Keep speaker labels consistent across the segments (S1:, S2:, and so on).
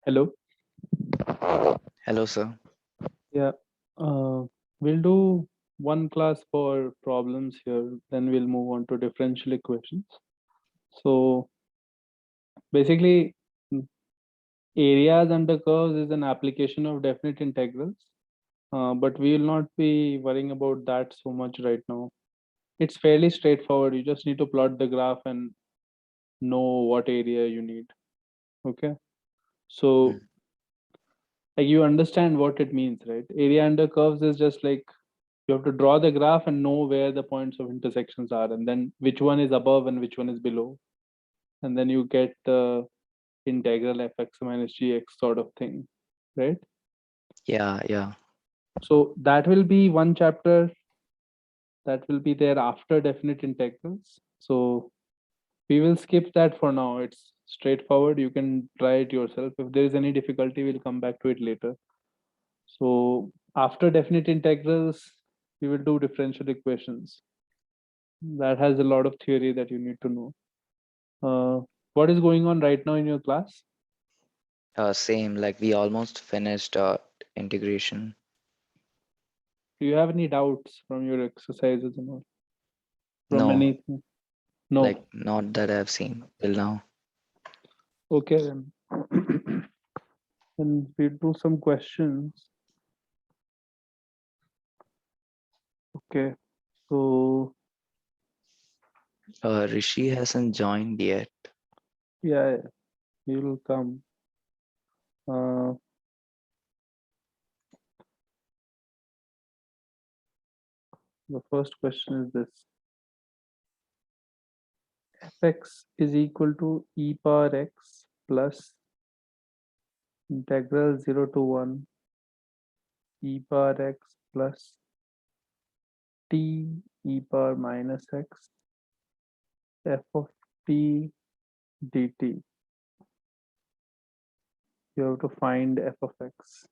S1: Hello.
S2: Hello, sir.
S1: Yeah. Uh, we'll do one class for problems here, then we'll move on to differential equations. So basically, areas under curves is an application of definite integrals, but we will not be worrying about that so much right now. It's fairly straightforward. You just need to plot the graph and know what area you need. Okay. So
S2: Mm.
S1: like you understand what it means, right? Area under curves is just like you have to draw the graph and know where the points of intersections are, and then which one is above and which one is below, and then you get the integral fx minus gx sort of thing, right?
S2: Yeah, yeah.
S1: So that will be one chapter that will be there after definite integrals. So we will skip that for now. It's straightforward. You can try it yourself. If there is any difficulty, we'll come back to it later. So after definite integrals, we will do differential equations. That has a lot of theory that you need to know. What is going on right now in your class?
S2: Same, like we almost finished integration.
S1: Do you have any doubts from your exercises and all? From
S2: No,
S1: anything?
S2: like
S1: No.
S2: not that I've seen till now.
S1: Okay then. Then we'll do some questions. Okay. So
S2: Rishi hasn't joined yet.
S1: yeah, he will come. Uh, the first question is this: fx is equal to e power x plus integral 0 to 1 e power x plus t e power minus x f of t dt. You have to find f of x.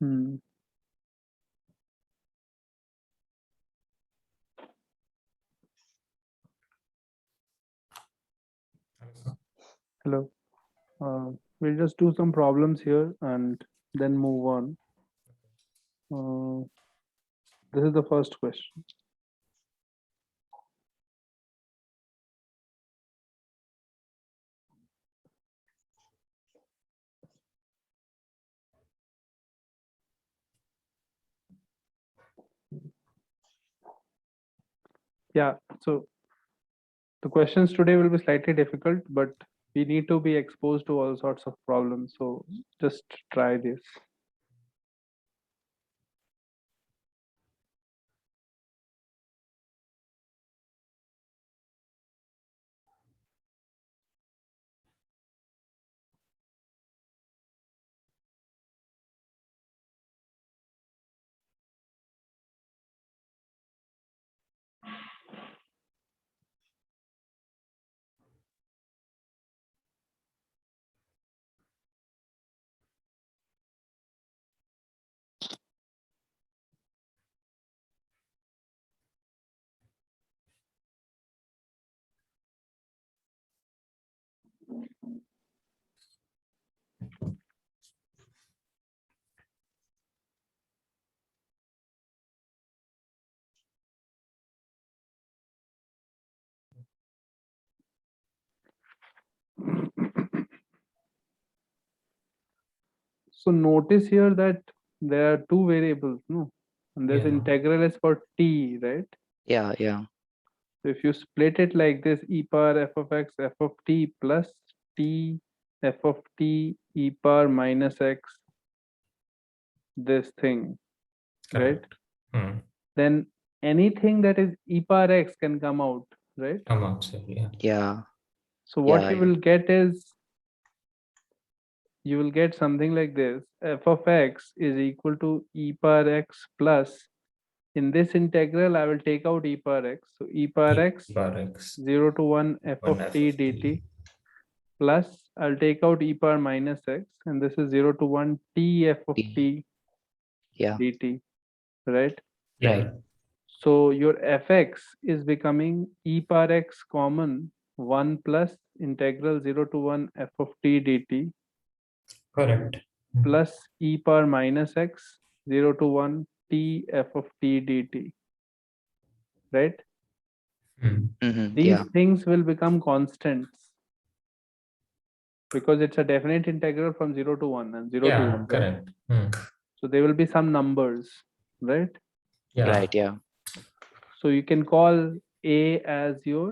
S1: Hmm. Hello. We'll just do some problems here and then move on. Uh, this is the first question. Yeah. So the questions today will be slightly difficult, but we need to be exposed to all sorts of problems. So just try this. So notice here that there are two variables, no? And this
S3: Yeah.
S1: integral is for t, right?
S2: Yeah, yeah.
S1: So if you split it like this, e power f of x f of t plus t f of t e power minus x, this thing, right?
S3: Correct. Hmm.
S1: Then anything that is e power x can come out, right?
S3: Come outside. Yeah.
S2: Yeah,
S1: So what
S2: yeah,
S1: you
S2: yeah.
S1: will get is you will get something like this: f of x is equal to e power x plus, in this integral I will take out e power x, so e power
S3: E
S1: x
S3: bar x
S1: 0 to 1 f of
S3: one f
S1: t
S3: of
S1: dt
S3: t.
S1: plus I'll take out e power minus x, and this is 0 to 1 t f of
S2: T.
S1: t
S2: Yeah,
S1: dt, right?
S3: Yeah.
S2: right.
S1: So your fx is becoming e power x common 1 plus integral 0 to 1 f of t dt
S3: Correct.
S1: plus e power minus x 0 to 1 t f of t dt, right? These
S2: Yeah.
S1: things will become constants because it's a definite integral from 0 to 1 and 0 to
S3: Yeah,
S1: 1, right?
S3: correct.
S1: So there will be some numbers, right?
S3: Yeah.
S2: Right. Yeah.
S1: So you can call a as your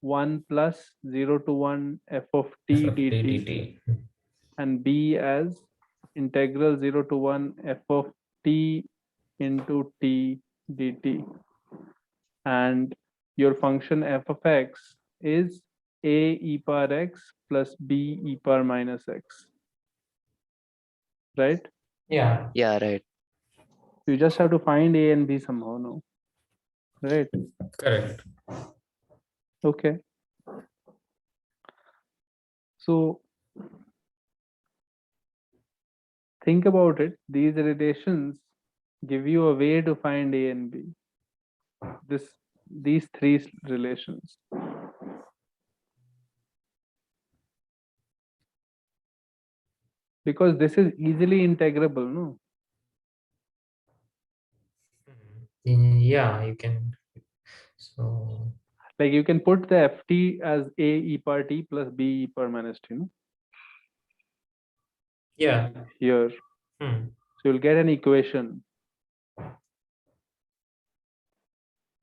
S1: 1 plus 0 to 1 f of t dt
S3: FFT.
S1: and b as integral 0 to 1 f of t into t dt, and your function f of x is a e power x plus b e power minus x, right?
S3: Yeah.
S2: Yeah. Right.
S1: You just have to find a and b somehow, no? Right?
S3: Correct.
S1: Okay. So think about it. These relations give you a way to find a and b. These three relations. Because this is easily integrable, no?
S3: Yeah, you can. So
S1: Like you can put the ft as a e power t plus b e power minus t, no?
S3: yeah.
S1: Here. So you'll get an equation.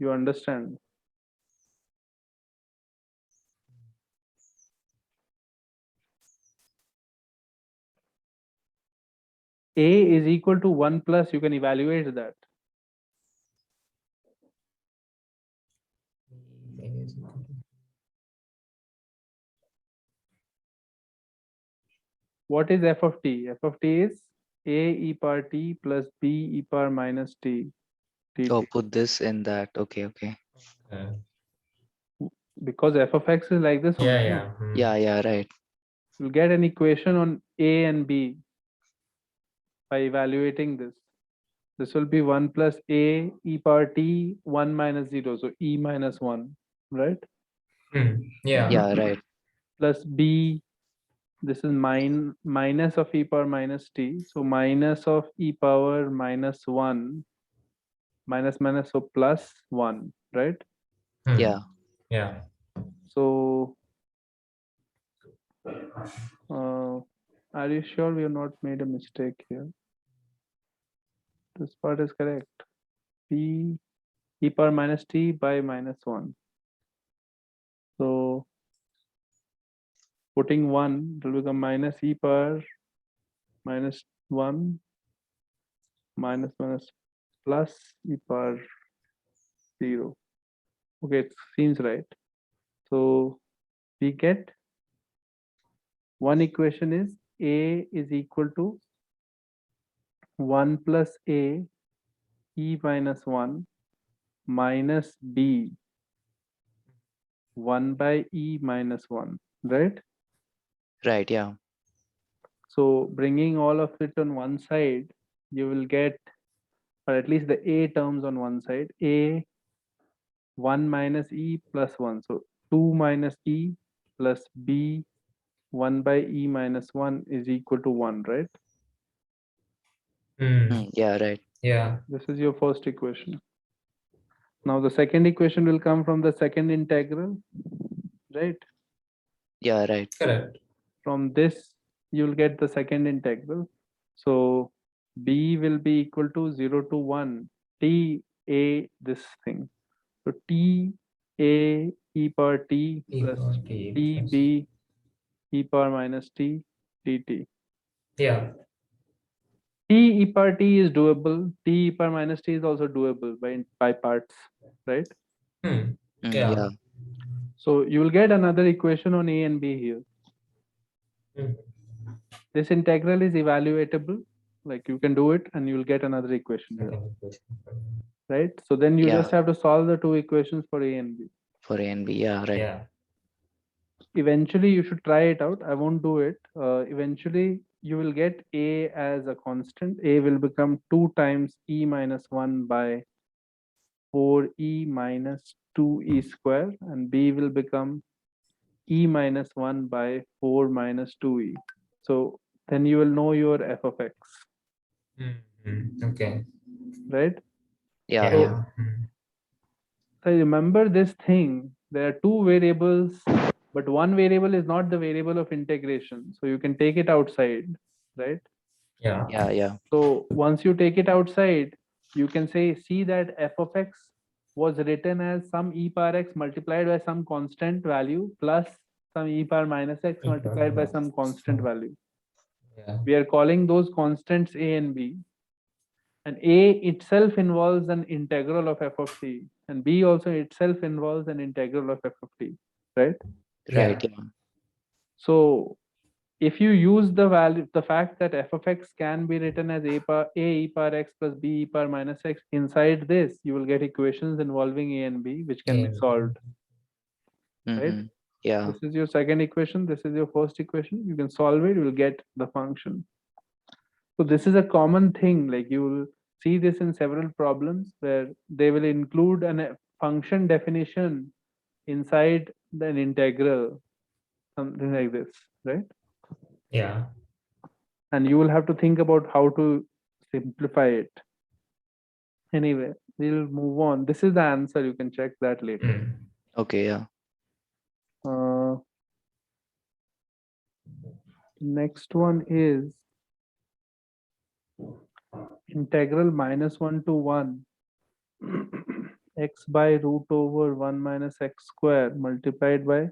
S1: You understand? A is equal to 1 plus, you can evaluate that. What is f of t? F of t is a e power t plus b e power minus t
S2: Oh,
S1: dt.
S2: put this in that. Okay. Okay.
S1: Because f of x is like this
S3: Yeah,
S1: only, no?
S3: yeah.
S2: Yeah. Yeah. Right.
S1: You'll get an equation on a and b by evaluating this. This will be 1 plus a e power t 1 minus 0, so e minus 1, right?
S3: Yeah.
S2: Yeah. Right.
S1: Plus b, this is minus of e power minus t, so minus of e power minus 1 minus minus, so plus 1, right?
S2: Yeah.
S3: Yeah.
S1: So are you sure we have not made a mistake here? This part is correct. P e power minus t by minus 1. So putting 1, it will become minus e power minus 1 minus minus plus e power 0. Okay, it seems right. So we get one equation is a is equal to 1 plus a e minus 1 minus b 1 by e minus 1, right?
S2: Right. Yeah.
S1: So bringing all of it on one side, you will get, or at least the a terms on one side, a 1 minus e plus 1. So 2 minus e plus b 1 by e minus 1 is equal to 1, right?
S2: Yeah. Right.
S3: Yeah.
S1: This is your first equation. Now the second equation will come from the second integral, right?
S2: Yeah. Right.
S3: Correct.
S1: From this, you'll get the second integral. So b will be equal to 0 to 1 t a this thing. So t a e power t
S3: E
S1: plus
S3: power t
S1: t
S3: plus.
S1: b e power minus t dt.
S3: Yeah.
S1: T e power t is doable. T e power minus t is also doable by parts, right?
S3: Yeah.
S2: Yeah.
S1: So you will get another equation on a and b here. This integral is evaluatable. Like you can do it and you will get another equation here, right? So then you just
S2: Yeah.
S1: have to solve the two equations for a and b.
S2: For A and B. Yeah. Right.
S3: Yeah.
S1: Eventually you should try it out. I won't do it. Eventually you will get a as a constant. A will become 2 times e minus 1 by 4e minus 2e square, and b will become e minus 1 by 4 minus 2e. So then you will know your f of x,
S3: Okay.
S1: right?
S2: Yeah,
S3: Yeah.
S2: yeah.
S1: So remember this thing, there are two variables, but one variable is not the variable of integration. So you can take it outside, right?
S3: Yeah.
S2: Yeah, yeah.
S1: So once you take it outside, you can say, see that f of x was written as some e power x multiplied by some constant value plus some e power minus x multiplied by some constant value.
S3: Yeah.
S1: We are calling those constants a and b. And a itself involves an integral of f of t, and b also itself involves an integral of f of t, right?
S2: Right,
S3: Yeah.
S2: yeah.
S1: So if you use the value, the fact that f of x can be written as a e power x plus b e power minus x, inside this you will get equations involving a and b which can be
S3: Yeah.
S1: solved, right?
S2: Mm-hmm. Yeah,
S1: This is your second equation, this is your first equation, you can solve it, you will get the function. So this is a common thing, like you will see this in several problems where they will include a function definition inside an integral, something like this, right?
S3: Yeah.
S1: And you will have to think about how to simplify it. Anyway, we'll move on. This is the answer, you can check that later.
S2: okay, yeah.
S1: Next one is integral minus 1 to 1 x by root over 1 minus x square multiplied by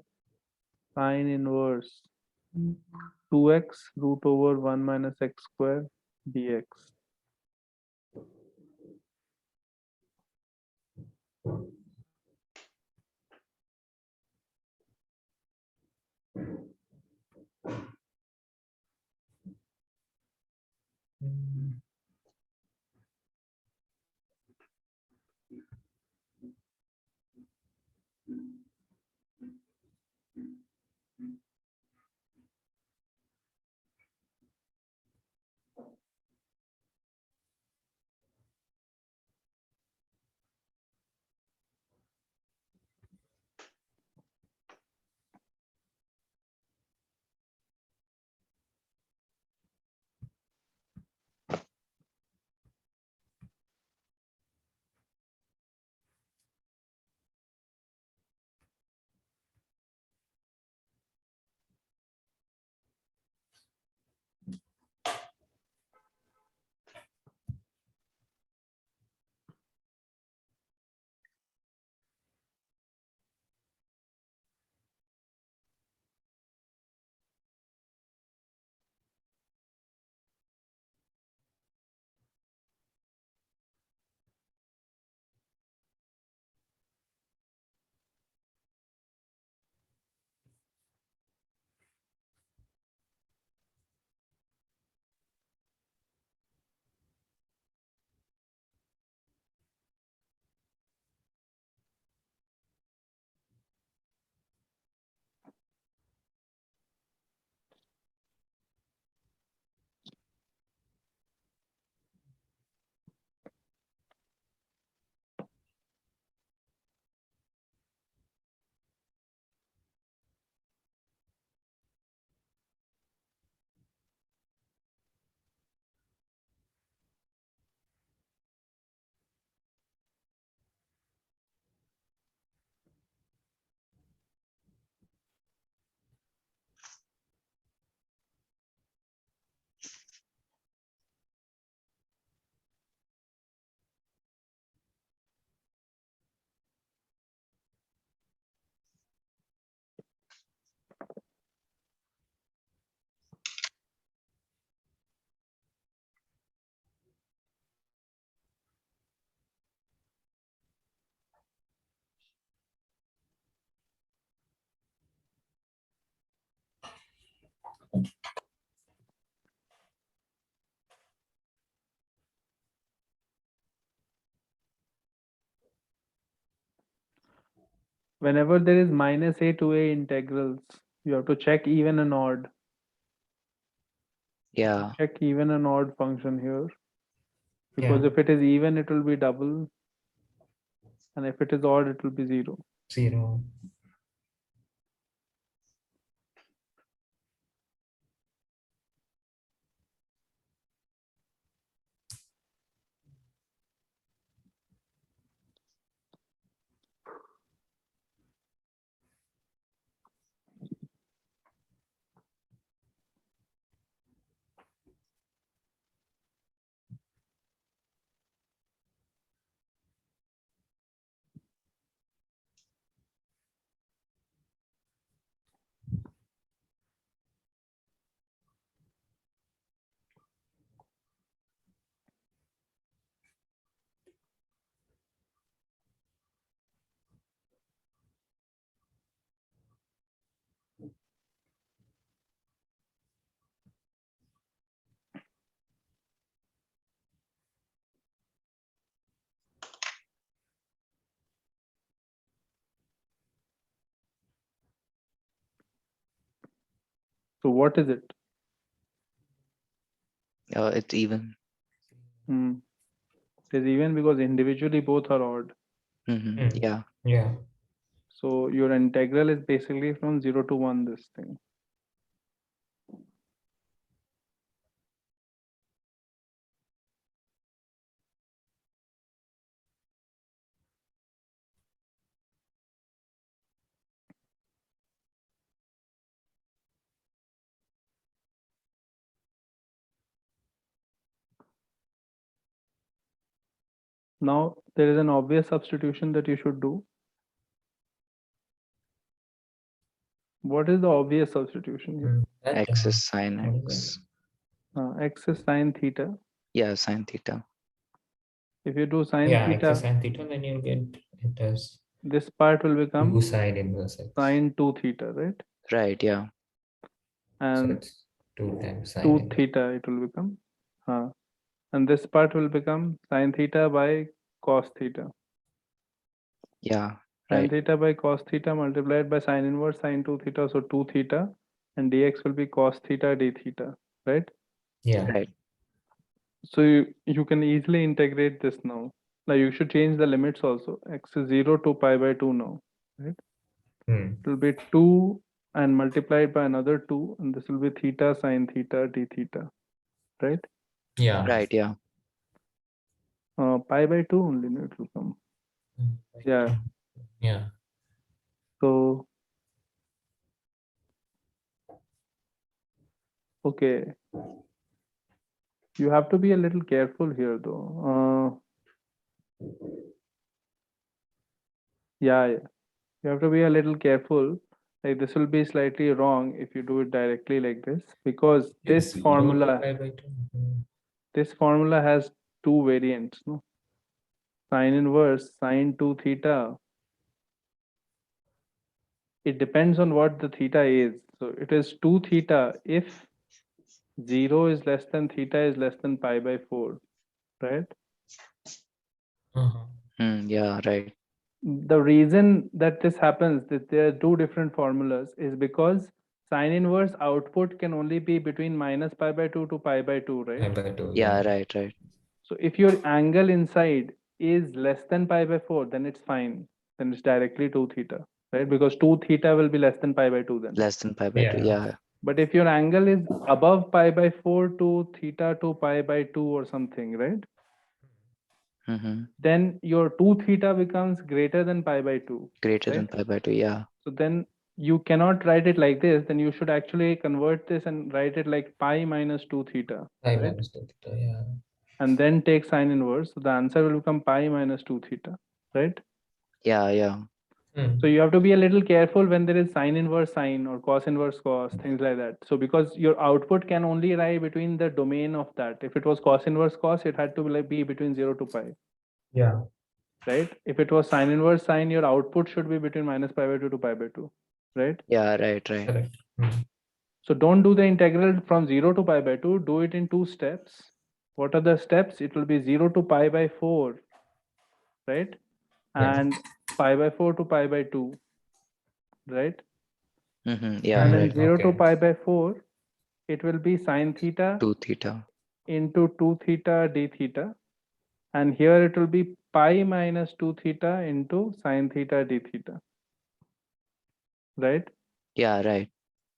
S1: sine inverse 2x root over 1 minus x square dx. Whenever there is minus a to a integrals, you have to check even and odd.
S2: Yeah,
S1: Check even and odd function here, because
S3: Yeah.
S1: if it is even, it will be double. And if it is odd, it will be 0.
S3: 0.
S1: So what is it?
S2: It's even.
S1: It is even because individually both are odd.
S2: Yeah.
S3: Yeah.
S1: So your integral is basically from 0 to 1, this thing. Now there is an obvious substitution that you should do. What is the obvious substitution here?
S3: That,
S2: X is sine
S3: what is
S2: X.
S1: X is sine theta.
S2: Yeah, sine theta.
S1: If you do
S3: it?
S1: sine
S3: Yeah, X
S1: theta,
S3: is sine theta, then you get it as
S1: this part will
S3: 2
S1: become
S3: sine inverse X.
S1: sine 2 theta, right?
S2: Right, yeah.
S3: So
S1: And
S3: it's 2 times sine
S1: 2
S3: inverse.
S1: theta it will become. And this part will become sine theta by cos theta.
S2: Yeah,
S1: Sine
S2: right.
S1: theta by cos theta multiplied by sine inverse sine 2 theta, so 2 theta, and dx will be cos theta d theta, right?
S3: Yeah.
S2: Right.
S1: So you can easily integrate this now. Now you should change the limits also. X is 0 to pi by 2 now, right? It will be 2 and multiplied by another 2, and this will be theta sine theta d theta, right?
S3: Yeah.
S2: Right, yeah.
S1: Pi by 2 only, no, it will come. Yeah.
S3: Yeah.
S1: So, okay. You have to be a little careful here though. Yeah. You have to be a little careful. Like this will be slightly wrong if you do it directly like this, because
S3: It's
S1: this
S3: 0 to
S1: formula
S3: pi by 2.
S1: has two variants, no? Sine inverse sine 2 theta. It depends on what the theta is. So it is 2 theta if 0 is less than theta is less than pi by 4, right?
S2: Yeah, right.
S1: The reason that this happens, that there are two different formulas, is because sine inverse output can only be between minus pi by 2 to pi by 2,
S3: Pi
S1: right?
S3: by 2.
S2: Yeah, right, right.
S1: So if your angle inside is less than pi by 4, then it's fine. Then it's directly 2 theta, right? Because 2 theta will be less than pi by 2 then.
S2: Less than pi by 2.
S3: Yeah.
S2: Yeah.
S1: But if your angle is above pi by 4 to theta to pi by 2 or something, right? Then your 2 theta becomes greater than pi by 2.
S2: Greater than
S1: right?
S2: pi by 2. Yeah.
S1: So then you cannot write it like this. Then you should actually convert this and write it like pi minus 2 theta.
S3: Pi
S1: right?
S3: minus 2 theta. Yeah.
S1: And then take sine inverse. So the answer will become pi minus 2 theta, right?
S2: Yeah, yeah.
S1: So you have to be a little careful when there is sine inverse sine or cos inverse cos, things like that. So because your output can only lie between the domain of that. If it was cos inverse cos, it had to be between 0 to pi,
S3: Yeah.
S1: right? If it was sine inverse sine, your output should be between minus pi by 2 to pi by 2, right?
S2: Yeah, right, right.
S3: Correct.
S1: So don't do the integral from 0 to pi by 2. Do it in 2 steps. What are the steps? It will be 0 to pi by 4, right?
S3: Yeah.
S1: And pi by 4 to pi by 2, right?
S2: Yeah,
S1: And then
S2: right.
S1: 0 to
S3: Okay.
S1: pi by 4, it will be sine theta
S2: 2 theta.
S1: into 2 theta d theta. And here it will be pi minus 2 theta into sine theta d theta, right?
S2: Yeah, right.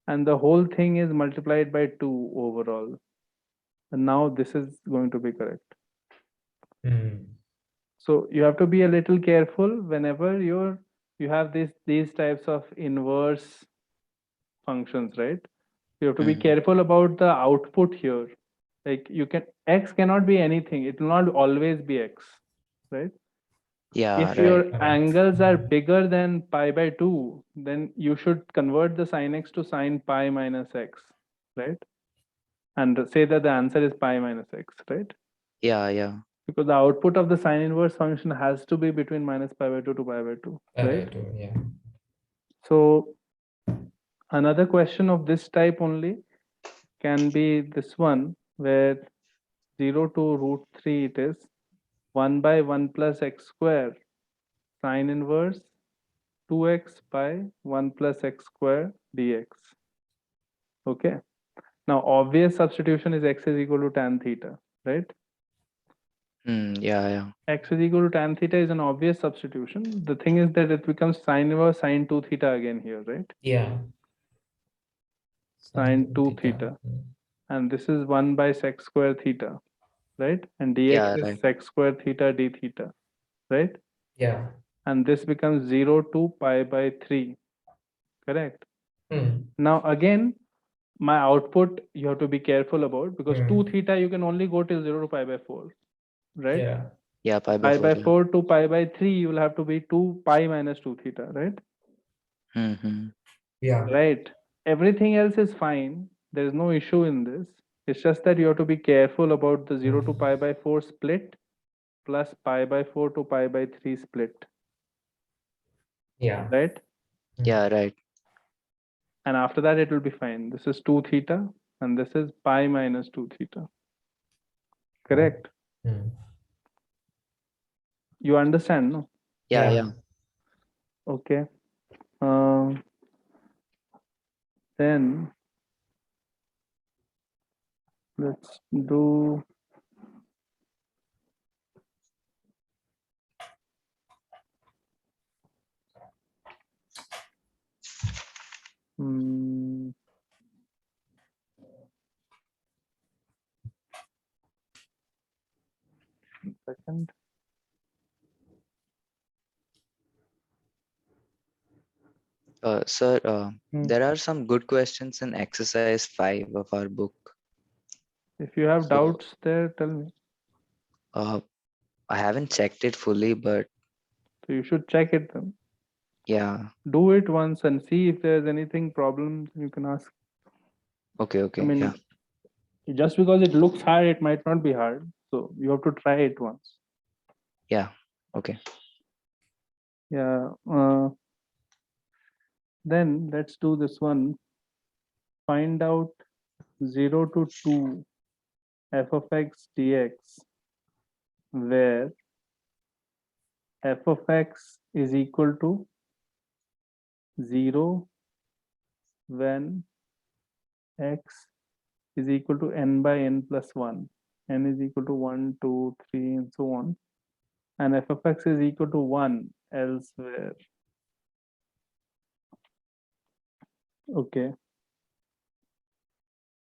S1: And the whole thing is multiplied by 2 overall. And now this is going to be correct.
S3: Mm.
S1: So you have to be a little careful whenever you have these types of inverse functions, right? You have to be
S2: Mhm.
S1: careful about the output here. Like x cannot be anything. It will not always be x, right?
S2: Yeah,
S1: If
S2: right.
S1: your
S3: Correct.
S1: angles are bigger than pi by 2, then you should convert the sine x to sine pi minus x, right? And say that the answer is pi minus x, right?
S2: Yeah, yeah.
S1: Because the output of the sine inverse function has to be between minus pi by 2 to pi by 2, right?
S3: Yeah.
S1: So another question of this type only can be this one, where 0 to root 3 it is 1 by 1 plus x square sine inverse 2x by 1 plus x square dx. Okay. Now obvious substitution is x is equal to tan theta, right?
S2: Yeah, yeah.
S1: X is equal to tan theta is an obvious substitution. The thing is that it becomes sine inverse sine 2 theta again here, right?
S3: Yeah.
S1: Sine 2 theta. And this is 1 by sec square theta, right? And dx
S2: Yeah,
S1: is
S2: right.
S1: sec square theta d theta, right?
S3: Yeah.
S1: And this becomes 0 to pi by 3, correct?
S3: Mm.
S1: Now again, my output you have to be careful about, because 2
S3: Mm.
S1: theta you can only go till 0 to pi by 4, right?
S3: Yeah.
S2: Yeah, pi by
S1: Pi
S2: 4.
S1: by
S2: Yeah.
S1: 4 to pi by 3 you will have to be 2 pi minus 2 theta, right?
S2: Mm-hmm.
S3: Yeah.
S1: Right. Everything else is fine. There is no issue in this. It's just that you have to be careful about the 0 to pi by 4 split plus pi by 4 to pi by 3 split,
S3: Yeah.
S1: right?
S2: Yeah, right.
S1: And after that it will be fine. This is 2 theta and this is pi minus 2 theta. Correct?
S3: Mm.
S1: You understand, no?
S2: Yeah, yeah.
S1: Okay. Then let's do hmm, second.
S2: Sir,
S1: Hmm.
S2: there are some good questions in exercise 5 of our book.
S1: If you have
S2: So,
S1: doubts there, tell me.
S2: I haven't checked it fully, but
S1: So you should check it then.
S2: yeah.
S1: Do it once and see if there's anything problem you can ask.
S2: Okay,
S1: I
S2: okay.
S1: mean,
S2: Yeah.
S1: just because it looks hard, it might not be hard. So you have to try it once.
S2: Yeah. Okay.
S1: Yeah. Then let's do this one. Find out 0 to 2 f of x dx, where f of x is equal to 0 when x is equal to n by n plus 1. N is equal to 1, 2, 3, and so on. And f of x is equal to 1 elsewhere. Okay.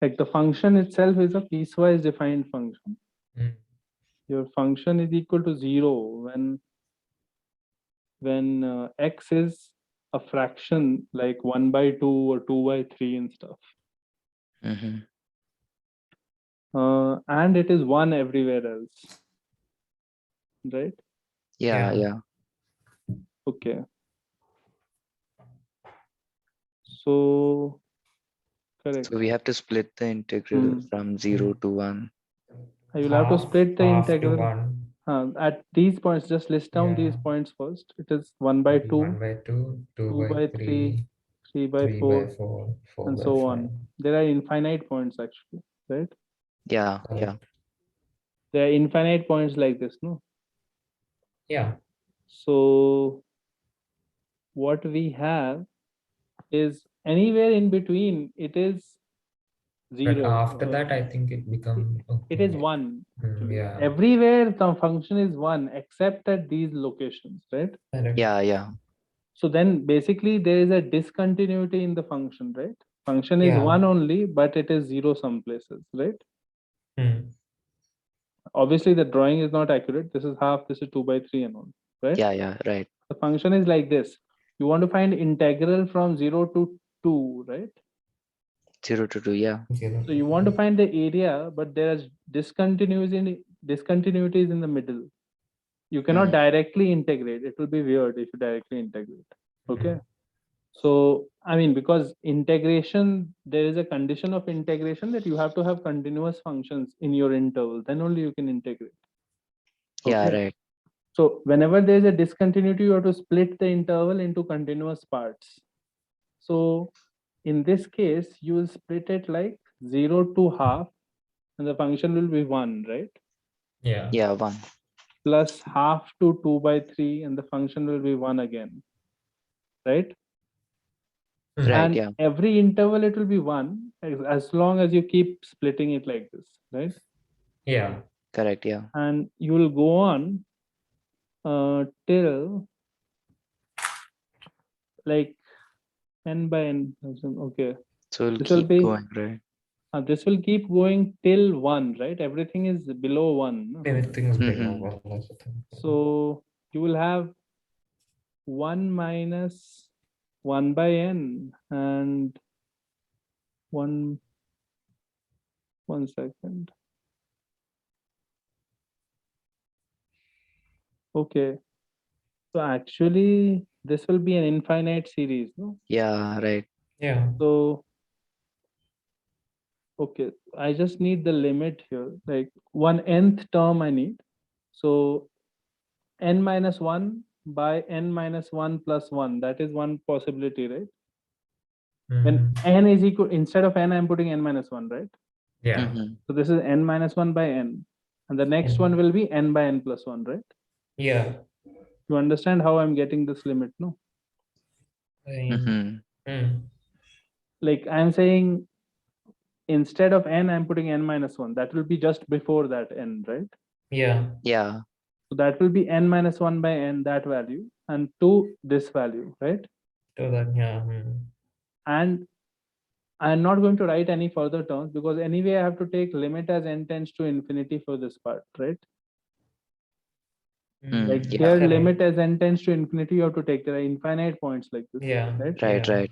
S1: Like the function itself is a piecewise defined function.
S3: Mm.
S1: Your function is equal to 0 when x is a fraction like 1 by 2 or 2 by 3 and stuff.
S2: Mm-hmm.
S1: And it is 1 everywhere else. Right?
S2: Yeah,
S3: Yeah.
S2: yeah.
S1: Okay. So correct.
S2: So we have to split the integral from 0 to 1.
S1: You will have to split the
S3: half to
S1: integral.
S3: 1.
S1: At these points, just list down these
S3: Yeah.
S1: points first. It is 1 by 2,
S3: 1 by 2, 2
S1: 2
S3: by
S1: by
S3: 3,
S1: 3, 3 by
S3: 3
S1: 4,
S3: by 4, 4
S1: and
S3: by
S1: so
S3: 5.
S1: on. There are infinite points actually, right?
S2: Yeah, yeah.
S1: There are infinite points like this, no?
S3: Yeah.
S1: So what we have is anywhere in between, it is 0.
S3: But after that, I think it become
S1: It is
S3: okay.
S1: 1.
S3: Yeah.
S1: Everywhere the function is 1 except at these locations, right?
S3: Correct.
S2: Yeah.
S1: So then basically there is a discontinuity in the function, right? Function is
S3: Yeah.
S1: 1 only, but it is 0 some places, right?
S3: Hmm.
S1: Obviously the drawing is not accurate. This is half, this is 2 by 3 and all, right?
S2: Yeah. Right.
S1: The function is like this. You want to find integral from 0 to 2, right?
S2: 0 to 2. Yeah.
S3: 0
S1: So you want to find the area, but there is discontinuities in the middle. You cannot
S2: Hmm.
S1: directly integrate. It will be weird if you directly integrate. Okay.
S3: Hmm.
S1: So I mean, because integration, there is a condition of integration that you have to have continuous functions in your interval. Then only you can integrate.
S2: Yeah.
S1: Okay.
S2: Right.
S1: So whenever there is a discontinuity, you have to split the interval into continuous parts. So in this case, you will split it like 0 to half, and the function will be 1, right?
S3: Yeah.
S2: Yeah. 1.
S1: Plus half to 2 by 3, and the function will be 1 again, right?
S3: Hmm.
S2: Right.
S1: And
S2: Yeah.
S1: every interval it will be 1 as long as you keep splitting it like this, right?
S3: Yeah.
S2: Correct. Yeah.
S1: And you will go on till like n by n. Okay,
S2: So we'll
S1: this will
S2: keep
S1: be
S2: going. Right.
S1: this will keep going till 1, right? Everything is below 1, no?
S3: Everything is below
S2: Mhm.
S3: 1 plus a thing.
S1: So you will have 1 minus 1 by n and 1 second. Okay, so actually this will be an infinite series, no?
S2: Yeah. Right.
S3: Yeah.
S1: So okay, I just need the limit here, like 1 nth term I need. So n minus 1 by n minus 1 plus 1, that is one possibility, right? When
S3: Hmm.
S1: n is equal, instead of n I'm putting n minus 1, right?
S3: Yeah.
S2: Mhm.
S1: So this is n minus 1 by n, and the next one
S3: Hmm.
S1: will be n by n plus 1, right?
S3: Yeah.
S1: You understand how I'm getting this limit, no?
S2: Mhm.
S3: Hmm.
S1: Like I'm saying, instead of n I'm putting n minus 1, that will be just before that n, right?
S3: Yeah.
S2: Yeah.
S1: So that will be n minus 1 by n, that value, and to this value, right?
S3: So that, yeah. Hmm.
S1: And I'm not going to write any further terms because anyway I have to take limit as n tends to infinity for this part, right? Like
S2: Yeah.
S1: here
S3: Correct.
S1: limit as n tends to infinity, you have to take, there are infinite points like this,
S3: Yeah.
S1: right?
S2: Right.
S3: Yeah.
S2: Right.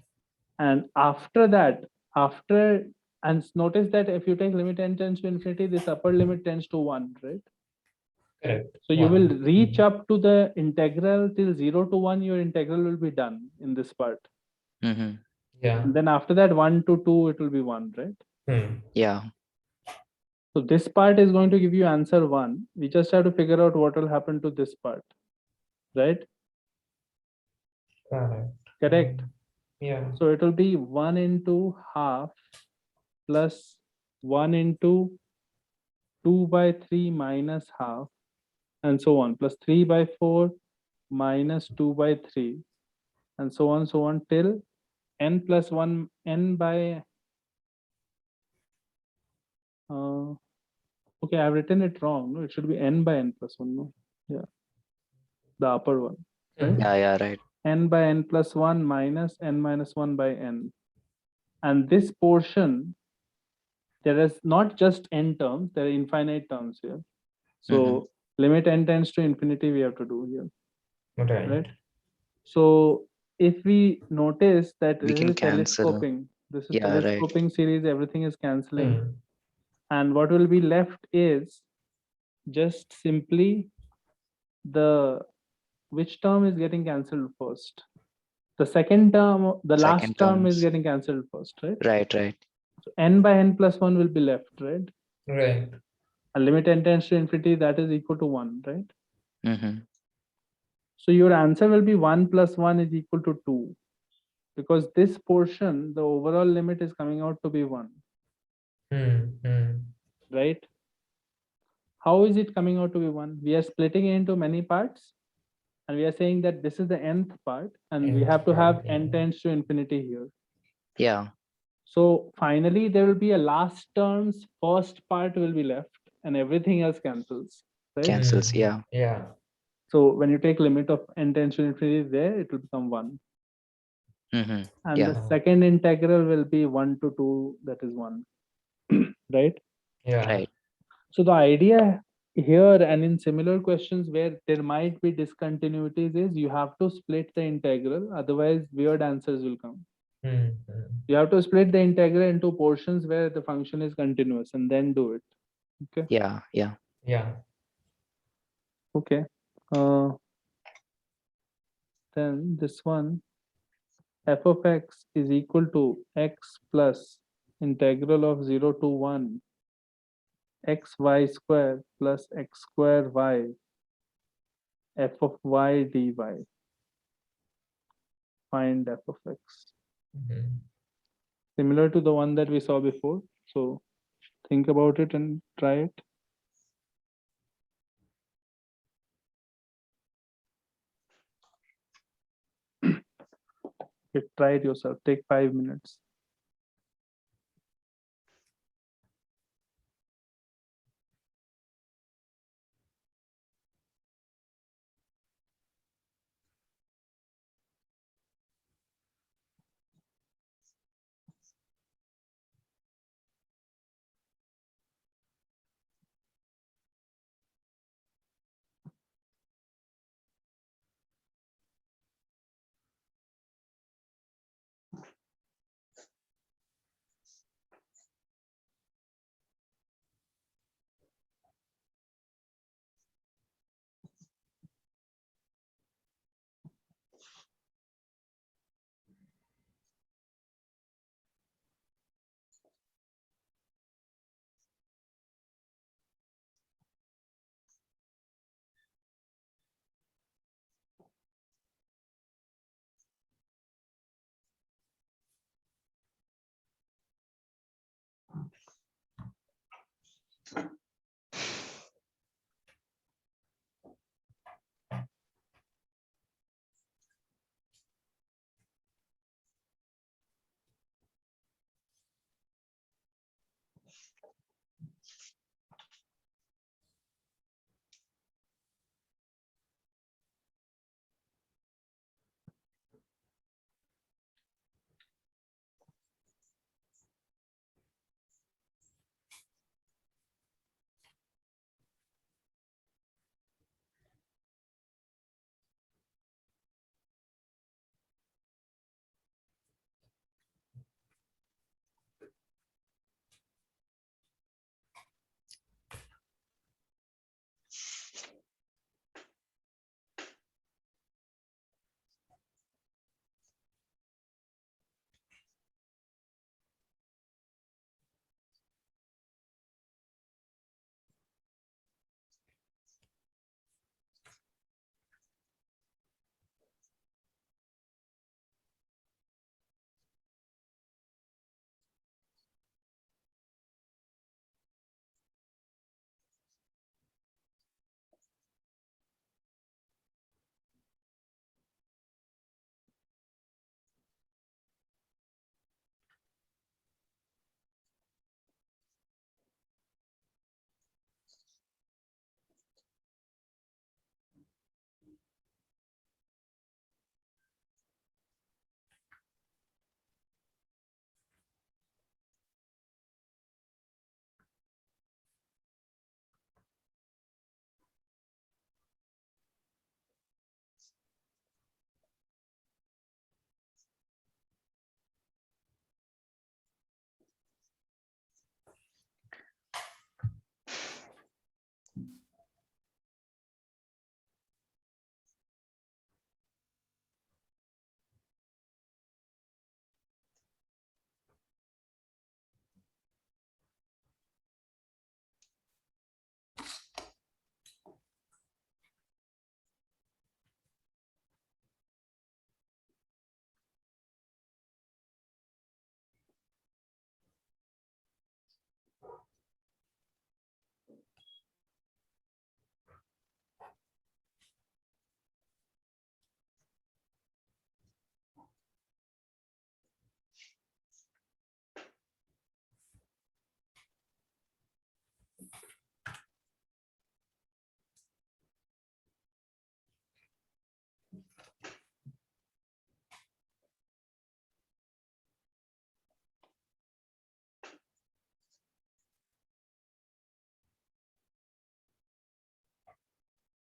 S1: And after that, after, and notice that if you take limit n tends to infinity, this upper limit tends to 1, right?
S3: Correct.
S1: So you will
S3: 1.
S1: reach up to the integral till 0 to 1, your integral will be done in this part.
S2: Mhm.
S3: Yeah.
S1: And then after that 1 to 2, it will be 1, right?
S3: Hmm.
S2: Yeah.
S1: So this part is going to give you answer 1. We just have to figure out what will happen to this part, right?
S3: Correct.
S1: Correct.
S3: Yeah.
S1: So it will be 1 into half plus 1 into 2 by 3 minus half, and so on, plus 3 by 4 minus 2 by 3, and so on till n plus 1, n by okay, I've written it wrong. No, it should be n by n plus 1. No, yeah, the upper one, right?
S3: Hmm.
S2: Yeah. Right.
S1: N by n plus 1 minus n minus 1 by n. And this portion, there is not just n terms, there are infinite terms here. So
S2: Mhm.
S1: limit n tends to infinity, we have to do here,
S3: Right.
S1: right? So if we notice that
S2: We
S1: this
S2: can
S1: is
S2: cancel.
S1: this is
S2: Yeah. Right.
S1: telescoping series, everything is canceling.
S3: Hmm.
S1: And what will be left is just simply the, which term is getting cancelled first? The second term, the last
S2: Second
S1: term is
S2: terms.
S1: getting cancelled first, right?
S2: Right. Right.
S1: So n by n plus 1 will be left, right?
S3: Right.
S1: And limit n tends to infinity, that is equal to 1, right?
S2: Mhm.
S1: So your answer will be 1 plus 1 is equal to 2, because this portion, the overall limit is coming out to be 1,
S3: Hmm. Hmm.
S1: right? How is it coming out to be 1? We are splitting it into many parts, and we are saying that this is the nth part, and we
S3: Nth
S1: have to
S3: part,
S1: have n
S3: yeah.
S1: tends to infinity here.
S2: Yeah.
S1: So finally, there will be a last term's first part will be left, and everything else cancels, right?
S2: Cancels.
S3: Hmm.
S2: Yeah.
S3: Yeah.
S1: So when you take limit of n tends to infinity there, it will become 1.
S2: Mm-hmm.
S1: And
S2: Yeah.
S1: the second integral will be 1 to 2, that is 1, right?
S3: Yeah.
S2: Right.
S1: So the idea here and in similar questions where there might be discontinuities is you have to split the integral, otherwise weird answers will come.
S3: Hmm. Hmm.
S1: You have to split the integral into portions where the function is continuous and then do it. Okay.
S2: Yeah. Yeah.
S3: Yeah.
S1: Okay. Then this one, f of x is equal to x plus integral of 0 to 1 xy square plus x square y f of y dy. Find f of x.
S3: Hmm.
S1: Similar to the one that we saw before. So think about it and try it. Try it yourself. Take 5 minutes.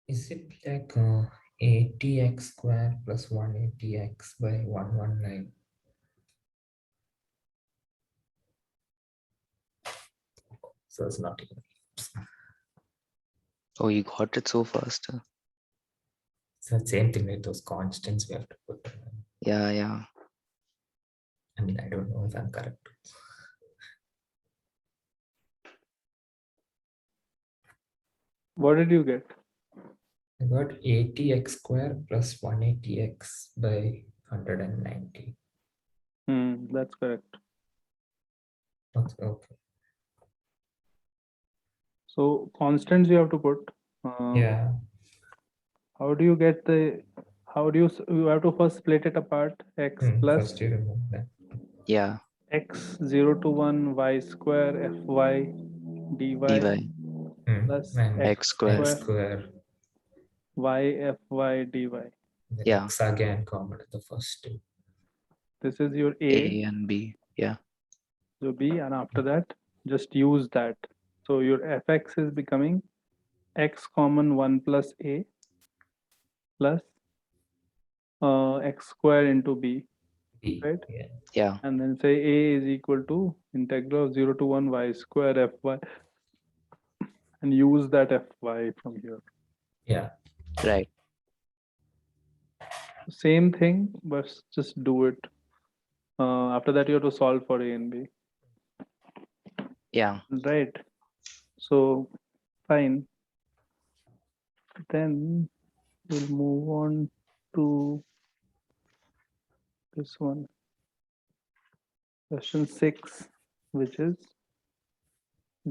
S3: Is it like 80x square plus 180x by 119? So it's not even.
S2: Oh, you got it so fast.
S3: So same thing with those constants we have to put.
S2: Yeah, yeah.
S3: I mean, I don't know if I'm correct.
S1: What did you get?
S3: I got 80x square plus 180x by 190.
S1: That's correct.
S3: Okay.
S1: So constants you have to put.
S3: Yeah.
S1: How do you get the? How do you have to first split it apart? X plus
S3: First you remove that.
S2: Yeah.
S1: x 0 to 1 y square fy dy
S2: dy
S1: plus
S3: And
S2: x
S1: x
S2: square.
S3: x
S1: square
S3: square.
S1: y fy dy.
S3: The
S2: Yeah.
S3: x again common to the first two.
S1: This is your
S2: A and B. Yeah.
S1: so b, and after that just use that. So your fx is becoming x common 1 plus a plus x square into b,
S3: B.
S1: right?
S3: Yeah.
S2: Yeah.
S1: And then say a is equal to integral of 0 to 1 y square fy, and use that fy from here.
S3: Yeah.
S2: Right.
S1: Same thing, but just do it. After that, you have to solve for a and b.
S2: Yeah.
S1: Right. So, fine. Then we'll move on to this one. Question 6, which is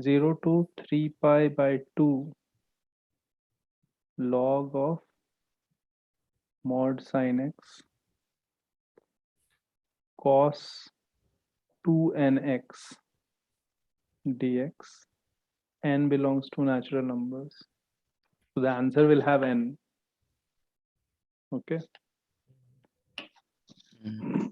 S1: 0 to 3 pi by 2 log of mod sin x cos 2nx dx. N belongs to natural numbers. So the answer will have n. Okay.
S2: Mm.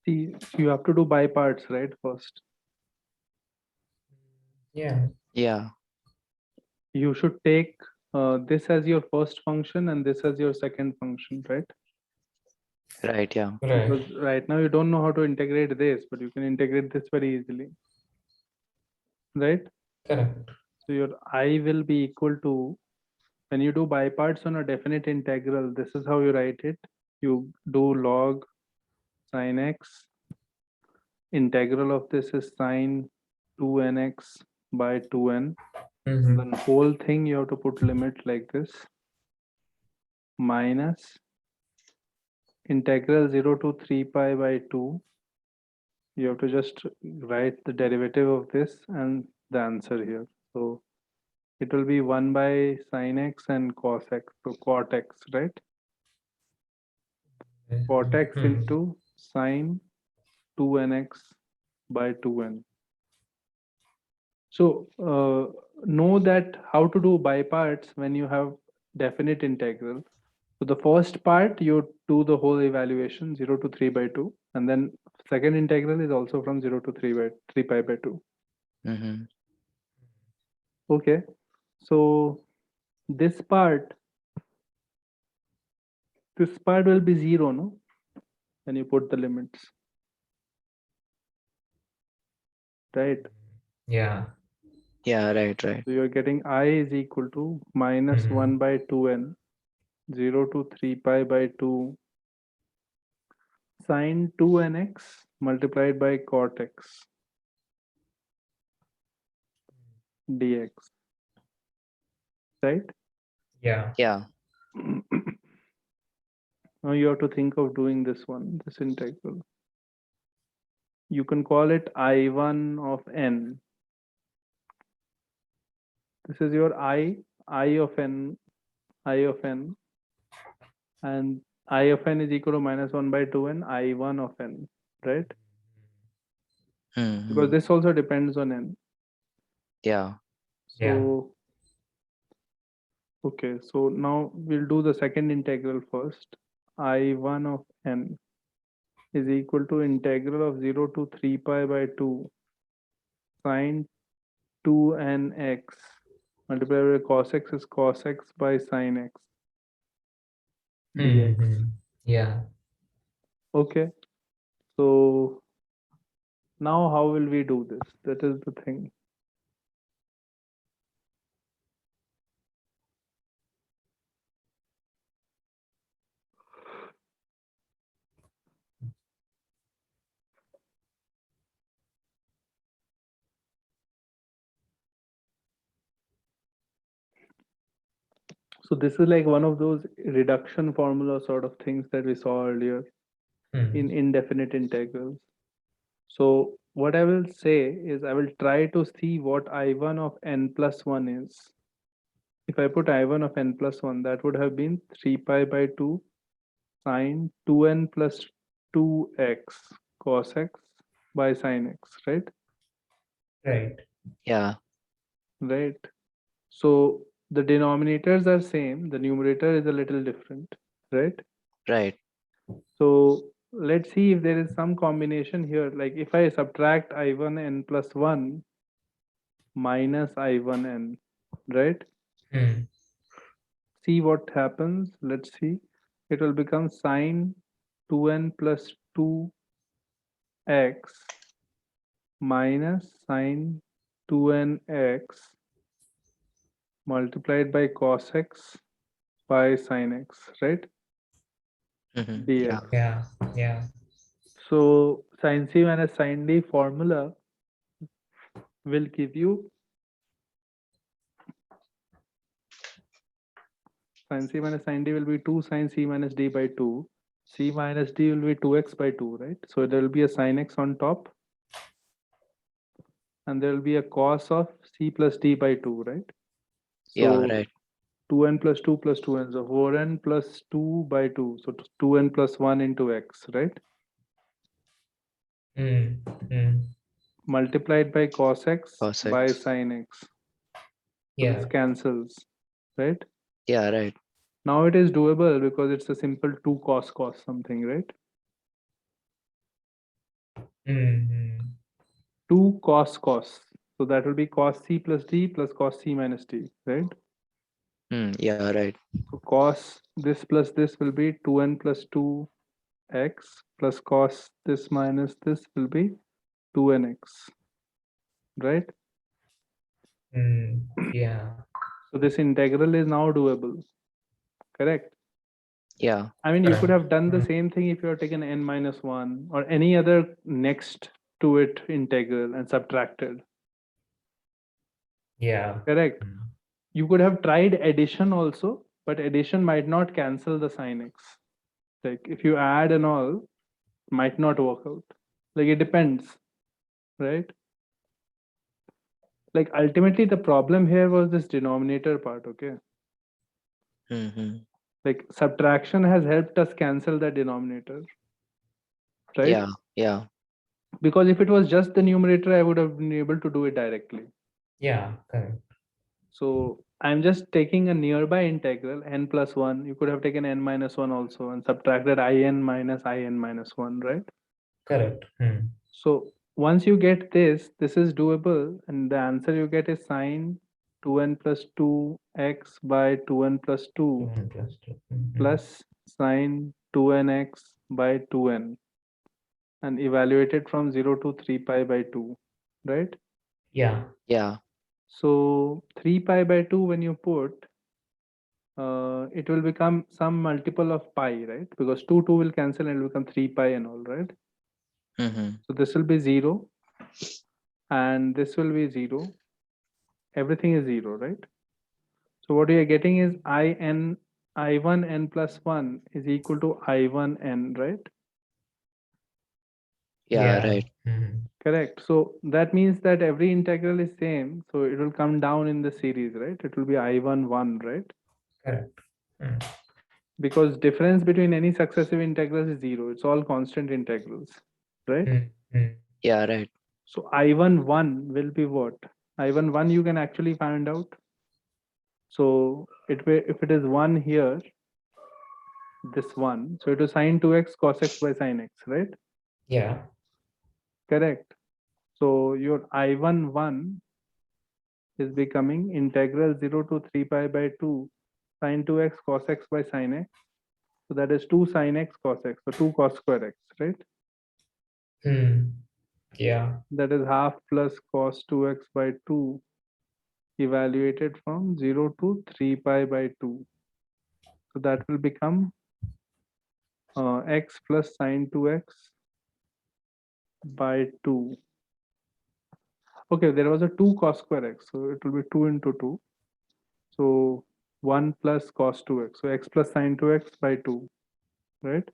S1: See, you have to do by parts, right? First,
S3: Yeah.
S2: Yeah.
S1: you should take this as your first function and this as your second function, right?
S2: Right. Yeah.
S3: Right.
S1: Because right now you don't know how to integrate this, but you can integrate this very easily, right?
S3: Correct.
S1: So your I will be equal to, when you do by parts on a definite integral, this is how you write it. You do log sine x. Integral of this is sine 2nx by 2n.
S3: Mhm.
S1: Then whole thing you have to put limit like this, minus integral 0 to 3 pi by 2. You have to just write the derivative of this and the answer here. So it will be 1 by sine x and cos x. So cot x, right? Cot x
S3: Mhm.
S1: into sine 2nx by 2n. So know that how to do by parts when you have definite integral. So the first part you do the whole evaluation 0 to 3 by 2, and then second integral is also from 0 to 3 pi by 2.
S2: Mm-hmm.
S1: Okay, so this part will be 0, no, when you put the limits, right?
S3: Yeah.
S2: Yeah. Right. Right.
S1: So you're getting I is equal to minus
S3: Mhm.
S1: 1 by 2n 0 to 3 pi by 2 sine 2nx multiplied by cot x dx, right?
S3: Yeah.
S2: Yeah.
S1: Now you have to think of doing this one, this integral. You can call it I1 of n. This is your I of n, and I of n is equal to minus 1 by 2n, I1 of n, right?
S2: Mm-hmm.
S1: Because this also depends on n.
S2: Yeah.
S3: Yeah.
S1: So, okay, so now we'll do the second integral first. I1 of n is equal to integral of 0 to 3 pi by 2 sine 2nx multiplied by cos x is cos x by sine x dx.
S3: Mhm. Yeah.
S1: Okay, so now how will we do this? That is the thing. So this is like one of those reduction formula sort of things that we saw earlier in
S3: Mhm.
S1: indefinite integrals. So what I will say is I will try to see what I1 of n plus 1 is. If I put I1 of n plus 1, that would have been 3 pi by 2 sine 2n plus 2x cos x by sine x, right?
S3: Right.
S2: Yeah.
S1: Right. So the denominators are same, the numerator is a little different, right?
S2: Right.
S1: So let's see if there is some combination here. Like if I subtract I1 n plus 1 minus I1 n, right?
S3: Mhm.
S1: See what happens. Let's see. It will become sine 2n plus 2x minus sine 2nx multiplied by cos x by sine x, right?
S2: Mm-hmm.
S1: Dx.
S2: Yeah.
S3: Yeah. Yeah.
S1: So sin c minus sin d formula will give you sin c minus sin d will be 2 sin c minus d by 2. C minus d will be 2x by 2, right? So there will be a sin x on top, and there will be a cos of c plus d by 2, right?
S2: Yeah.
S1: So
S2: Right.
S1: 2n plus 2 plus 2n, so 4n plus 2 by 2. So 2n plus 1 into x, right?
S3: Mhm.
S1: Multiplied by cos x
S2: Cos
S1: by
S2: X.
S1: sin x. So this
S3: Yeah.
S1: cancels, right?
S2: Yeah. Right.
S1: Now it is doable because it's a simple 2 cos something, right?
S3: Mm-hmm.
S1: 2 cos cos. So that will be cos c plus d plus cos c minus d, right?
S2: Yeah, right.
S1: So cos this plus this will be 2n plus 2x plus cos this minus this will be 2nx, right?
S3: Yeah.
S1: So this integral is now doable, correct?
S2: Yeah.
S1: I mean, you could
S3: Correct.
S1: have done the same thing if you had taken n minus 1 or any other next to it integral and subtracted,
S3: Yeah.
S1: correct? You could have tried addition also, but addition might not cancel the sin x. Like if you add and all, might not work out. Like it depends, right? Like ultimately the problem here was this denominator part, okay?
S2: Mm-hmm.
S1: Like subtraction has helped us cancel the denominator, right?
S2: Yeah. Yeah.
S1: Because if it was just the numerator, I would have been able to do it directly.
S3: Yeah. Correct.
S1: So I'm just taking a nearby integral n plus 1. You could have taken n minus 1 also and subtracted in minus 1, right?
S3: Correct.
S1: So once you get this is doable, and the answer you get is sine 2n plus 2x by 2n plus 2
S3: 2n plus 2.
S1: plus sine 2nx by 2n, and evaluated from 0 to 3 pi by 2, right?
S3: Yeah.
S2: Yeah.
S1: So 3 pi by 2 when you put, it will become some multiple of pi, right? Because 2 will cancel and it will become 3 pi and all, right?
S2: Mm-hmm.
S1: So this will be 0 and this will be 0. Everything is 0, right? So what we are getting is I1n plus 1 is equal to I1n, right?
S2: Yeah, right.
S1: Correct. So that means that every integral is same. So it will come down in the series, right? It will be I1 1, right?
S3: Correct.
S1: Because difference between any successive integrals is 0. It's all constant integrals, right?
S2: Yeah, right.
S1: So I1 1 will be what? I1 1 you can actually find out. So if it is 1 here, this 1, so it is sine 2x cos x by sin x, right?
S3: Yeah.
S1: Correct. So your I1 1 is becoming integral 0 to 3 pi by 2 sine 2x cos x by sin x. So that is 2 sin x cos x, so 2 cos square x, right?
S3: Yeah.
S1: That is half plus cos 2x by 2 evaluated from 0 to 3 pi by 2. So that will become x plus sine 2x by 2. Okay, there was a 2 cos square x, so it will be 2 into 2. So 1 plus cos 2x, so x plus sine 2x by 2, right?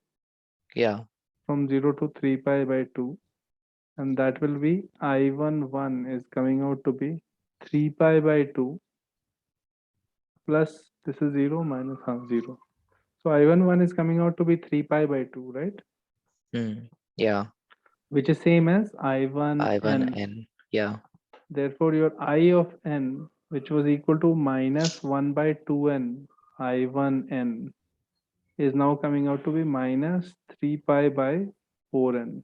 S2: Yeah.
S1: From 0 to 3 pi by 2. And that will be I1 1 is coming out to be 3 pi by 2 plus this is 0 minus 0. So I1 1 is coming out to be 3 pi by 2, right?
S2: Yeah.
S1: Which is same as I1
S2: I1
S1: n.
S2: N. Yeah.
S1: Therefore, your I of n, which was equal to minus 1 by 2n I1 n, is now coming out to be minus 3 pi by 4n,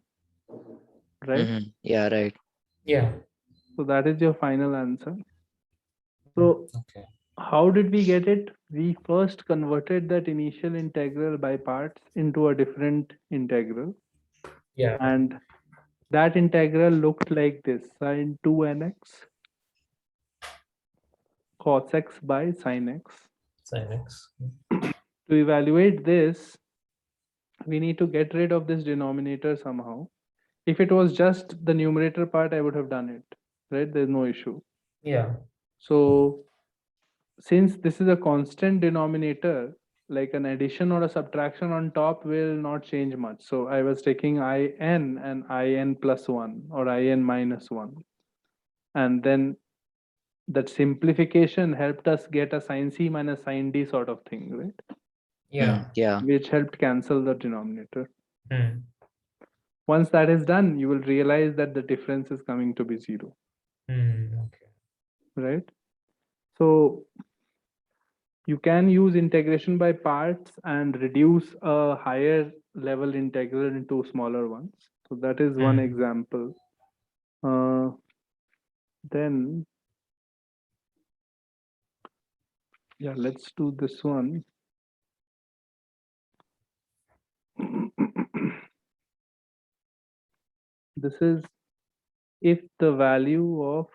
S1: right?
S2: Yeah, right.
S3: Yeah.
S1: So that is your final answer. So
S3: Okay.
S1: how did we get it? We first converted that initial integral by parts into a different integral.
S3: Yeah.
S1: And that integral looked like this, sine 2nx cos x by sin x.
S3: Sin x.
S1: To evaluate this, we need to get rid of this denominator somehow. If it was just the numerator part, I would have done it, right? There's no issue.
S3: Yeah.
S1: So since this is a constant denominator, like an addition or a subtraction on top will not change much. So I was taking in and in plus 1 or in minus 1. And then that simplification helped us get a sin c minus sin d sort of thing, right?
S3: Yeah.
S2: Yeah.
S1: Which helped cancel the denominator.
S3: Mm.
S1: Once that is done, you will realize that the difference is coming to be 0,
S3: Okay.
S1: right? So you can use integration by parts and reduce a higher level integral into smaller ones. So that is one
S3: Mm.
S1: example. Then, yeah, let's do this one. This is if the value of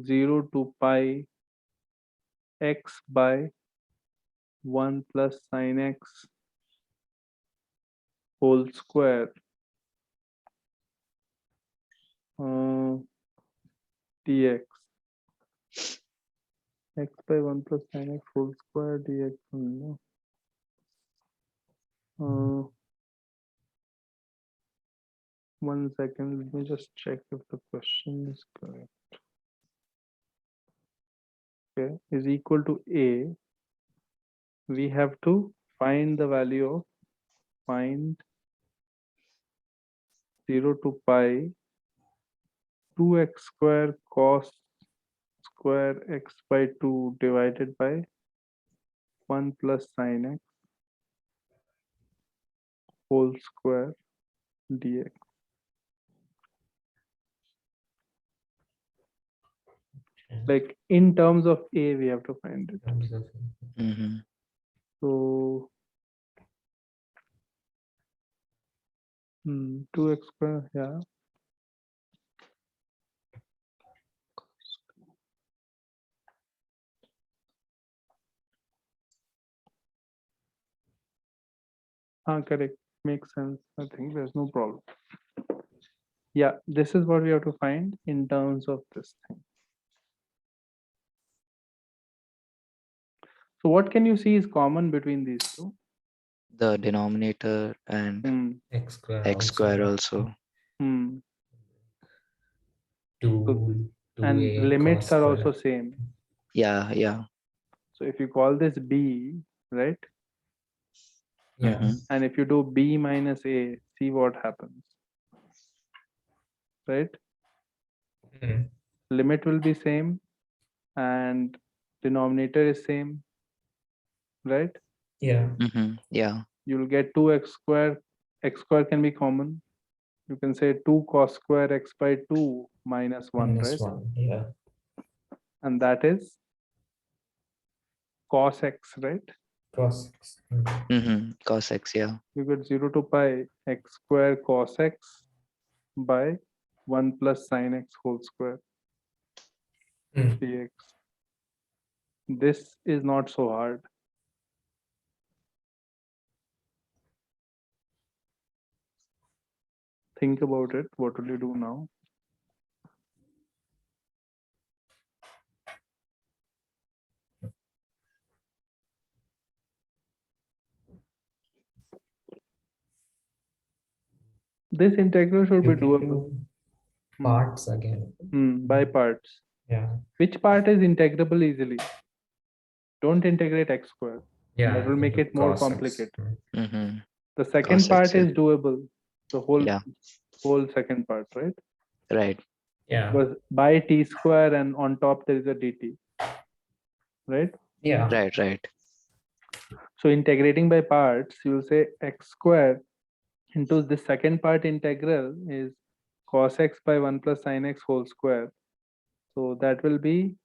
S1: 0 to pi x by 1 plus sine x whole square dx, x by 1 plus sine x whole square dx. One second, let me just check if the question is correct. Okay, is equal to a. We have to find the value of 0 to pi 2x square cos square x by 2 divided by 1 plus sine x whole square dx. Like in terms of a, we have to find it.
S3: Terms of-
S2: Mm-hmm.
S1: So 2x square, yeah. Correct. Makes sense. I think there's no problem. Yeah, this is what we have to find in terms of this thing. So what can you see is common between these two?
S2: The denominator and
S1: Hmm.
S3: X square.
S2: x square
S3: also.
S2: also.
S1: Hmm.
S3: 2
S1: And
S3: 2a
S1: limits
S3: cos
S1: are
S3: square.
S1: also same.
S2: Yeah, yeah.
S1: So if you call this b, right?
S3: Yeah.
S2: Mm-hmm.
S1: And if you do b minus a, see what happens, right?
S3: Mm.
S1: Limit will be same and denominator is same, right?
S3: Yeah.
S2: Mm-hmm. Yeah.
S1: You'll get 2x square. X square can be common. You can say 2 cos square x by 2 minus 1,
S3: Minus
S1: right?
S3: 1. Yeah.
S1: And that is cos x, right?
S3: Cos x. Mm.
S2: Mm-hmm. Cos x, yeah.
S1: You get 0 to pi x square cos x by 1 plus sine x whole square
S3: Mm.
S1: dx. This is not so hard. Think about it. What will you do now? This integral should be
S3: You can
S1: doable.
S3: do parts again.
S1: By parts.
S3: Yeah.
S1: Which part is integrable easily? Don't integrate x square.
S3: Yeah.
S1: That will make
S3: into
S1: it more
S3: cos X.
S1: complicated.
S3: Mm.
S2: Mm-hmm.
S1: The second
S2: Cos x,
S1: part
S2: yeah.
S1: is doable. The
S2: Yeah.
S1: whole second part, right?
S2: Right.
S3: Yeah.
S1: Because by t square and on top there is a dt, right?
S3: Yeah.
S2: Right, right.
S1: So integrating by parts, you will say x square into the second part integral is cos x by 1 plus sine x whole square. So that will be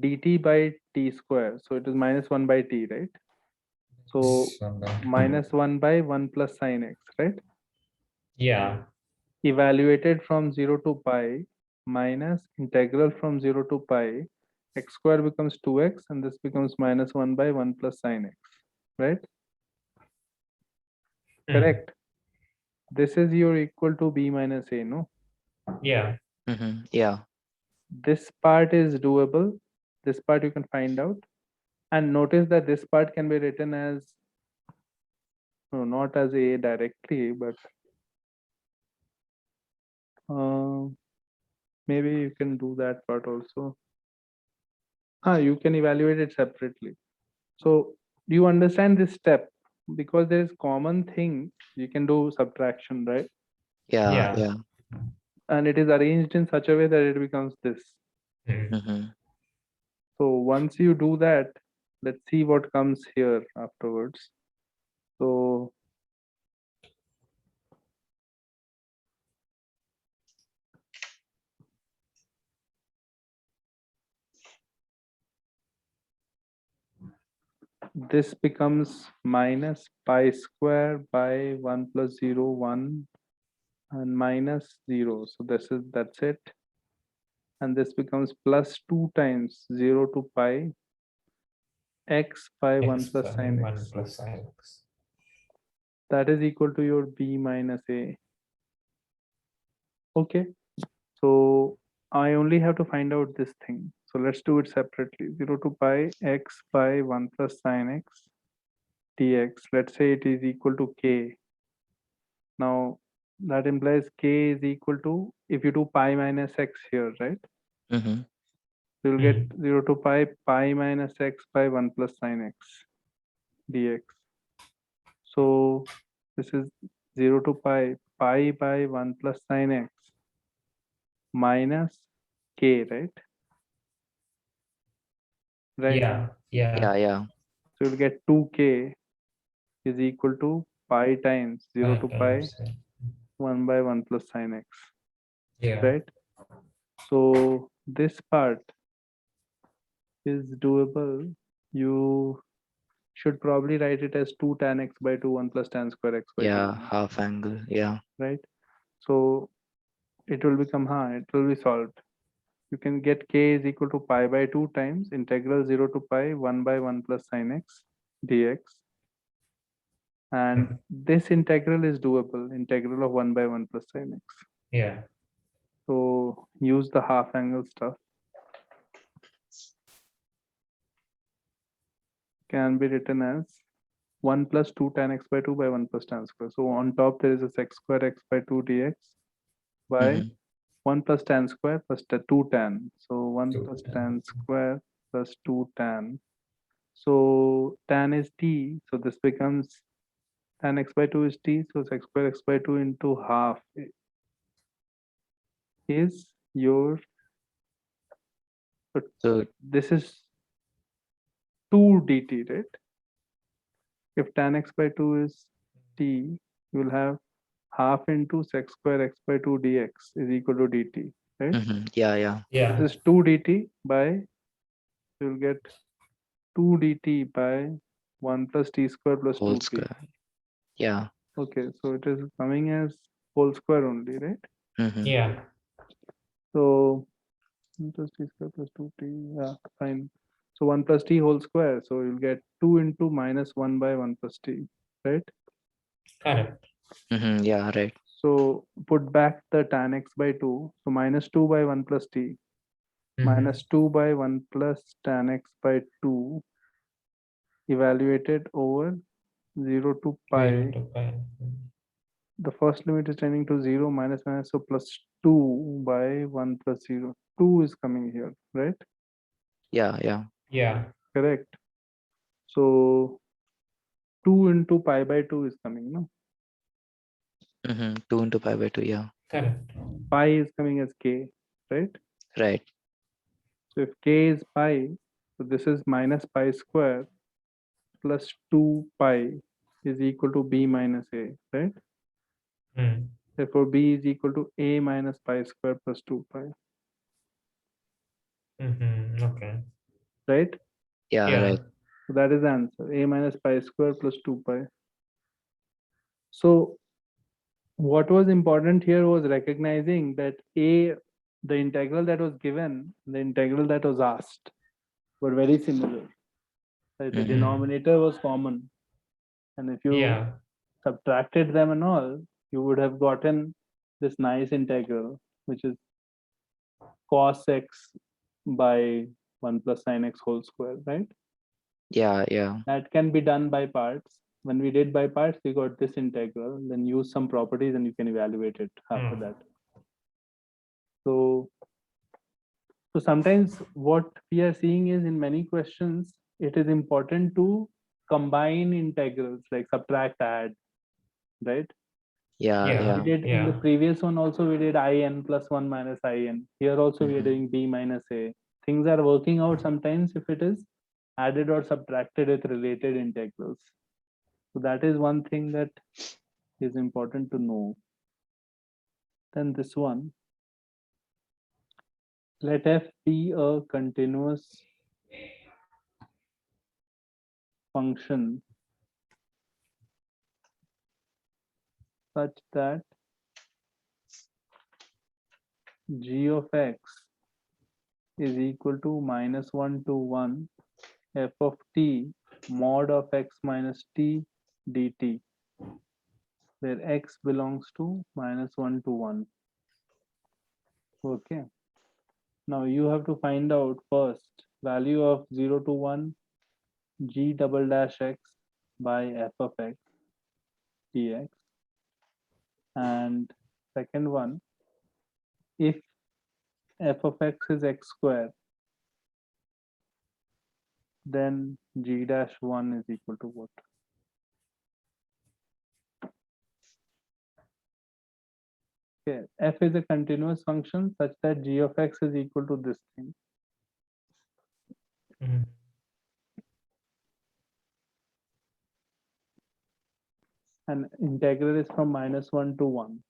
S1: dt by t square. So it is minus 1 by t, right? So minus 1 by 1 plus sine x, right?
S3: Yeah.
S1: Evaluated from 0 to pi minus integral from 0 to pi, x square becomes 2x and this becomes minus 1 by 1 plus sine x, right?
S3: Mm.
S1: Correct. This is your equal to b minus a, no?
S3: Yeah.
S2: Mm-hmm. Yeah.
S1: This part is doable. This part you can find out. And notice that this part can be written as, no, not as a directly, but maybe you can do that part also. You can evaluate it separately. So do you understand this step? Because there is common thing, you can do subtraction, right?
S2: Yeah.
S3: Yeah.
S2: Yeah.
S1: And it is arranged in such a way that it becomes this.
S3: Mm.
S2: Mm-hmm.
S1: So once you do that, let's see what comes here afterwards. So this becomes minus pi square by 1 plus 0, 1 and minus 0. So that's it. And this becomes plus 2 times 0 to pi x by 1
S3: X
S1: plus
S3: by
S1: sin
S3: 1
S1: x.
S3: plus sin x.
S1: That is equal to your b minus a. Okay. So I only have to find out this thing. So let's do it separately. 0 to pi x by 1 plus sin x dx. Let's say it is equal to k. Now that implies k is equal to, if you do pi minus x here, right?
S2: Mm-hmm.
S1: You'll get 0 to pi minus x by 1 plus sin x dx. So this is 0 to pi by 1 plus sin x minus k, right? Right.
S3: Yeah, yeah.
S2: Yeah, yeah.
S1: So you'll get 2k is equal to pi times 0 to pi 1 by 1 plus sin x,
S3: Yeah.
S1: right? So this part is doable. You should probably write it as 2 tan x by 2 1 plus tan square x by 2,
S2: Yeah, half angle. Yeah.
S1: right? So it will become, it will be solved. You can get k is equal to pi by 2 times integral 0 to pi 1 by 1 plus sin x dx. And this integral is doable, integral of 1 by 1 plus sin x.
S3: Yeah.
S1: So use the half angle stuff. Can be written as 1 plus 2 tan x by 2 by 1 plus tan square. So on top there is a sec square x by 2 dx by
S2: Mm-hmm.
S1: 1 plus tan square plus 2 tan. So 1
S3: 2
S1: plus
S3: tan.
S1: tan square plus 2 tan. So tan is t. So this becomes tan x by 2 is t. So sec square x by 2 into half is your,
S2: So
S1: this is 2 dt, right? If tan x by 2 is t, you will have half into sec square x by 2 dx is equal to dt, right?
S2: yeah, yeah.
S3: Yeah.
S1: This is 2 dt by, you will get 2 dt by 1 plus t square plus
S2: Whole
S1: 2t.
S2: square. Yeah.
S1: Okay, so it is coming as whole square only, right?
S2: Mm-hmm.
S3: Yeah.
S1: So 1 plus t square plus 2t, yeah, fine. So 1 plus t whole square, so you'll get 2 into minus 1 by 1 plus t, right?
S3: Correct.
S2: Mm-hmm. Yeah, right.
S1: So put back the tan x by 2, so minus 2 by 1 plus t, minus 2 by 1 plus tan x by 2 evaluated over 0 to
S3: 0
S1: pi.
S3: to pi.
S1: The first limit is tending to 0 minus minus, so plus 2 by 1 plus 0. 2 is coming here, right?
S2: Yeah, yeah.
S3: Yeah.
S1: Correct. So 2 into pi by 2 is coming, no?
S2: Mm-hmm. 2 into pi by 2. Yeah.
S3: Correct.
S1: Pi is coming as k, right?
S2: Right.
S1: So if k is pi, so this is minus pi square plus 2 pi is equal to b minus a, right?
S3: Mm.
S1: Therefore, b is equal to a minus pi square plus 2 pi,
S3: Okay.
S1: right?
S2: Yeah,
S3: Yeah.
S2: right.
S1: So that is the answer, a minus pi square plus 2 pi. So what was important here was recognizing that the integral that was given, the integral that was asked, were very similar. Right? The
S2: Mhm.
S1: denominator was common. And if you
S3: Yeah.
S1: subtracted them and all, you would have gotten this nice integral, which is cos x by 1 plus sin x whole square, right?
S2: Yeah, yeah.
S1: That can be done by parts. When we did by parts, we got this integral, then use some properties and you can evaluate it after that. So sometimes what we are seeing is in many questions, it is important to combine integrals like subtract, add, right?
S2: Yeah,
S3: Yeah.
S2: yeah.
S1: We did in the previous one also, we did in plus 1 minus in. Here also we are
S2: Mhm.
S1: doing b minus a. Things are working out sometimes if it is added or subtracted with related integrals. So that is one thing that is important to know. Then this one, let f be a continuous function such that g of x is equal to -1 to 1 f of t mod of x minus t dt, where x belongs to -1 to 1. Okay. Now you have to find out first value of 0 to 1 g double dash x by f of x dx, and second one, if f of x is x square, then g dash 1 is equal to what? Okay, f is a continuous function such that g of x is equal to this thing.
S3: Mhm.
S1: And integral is from -1 to 1.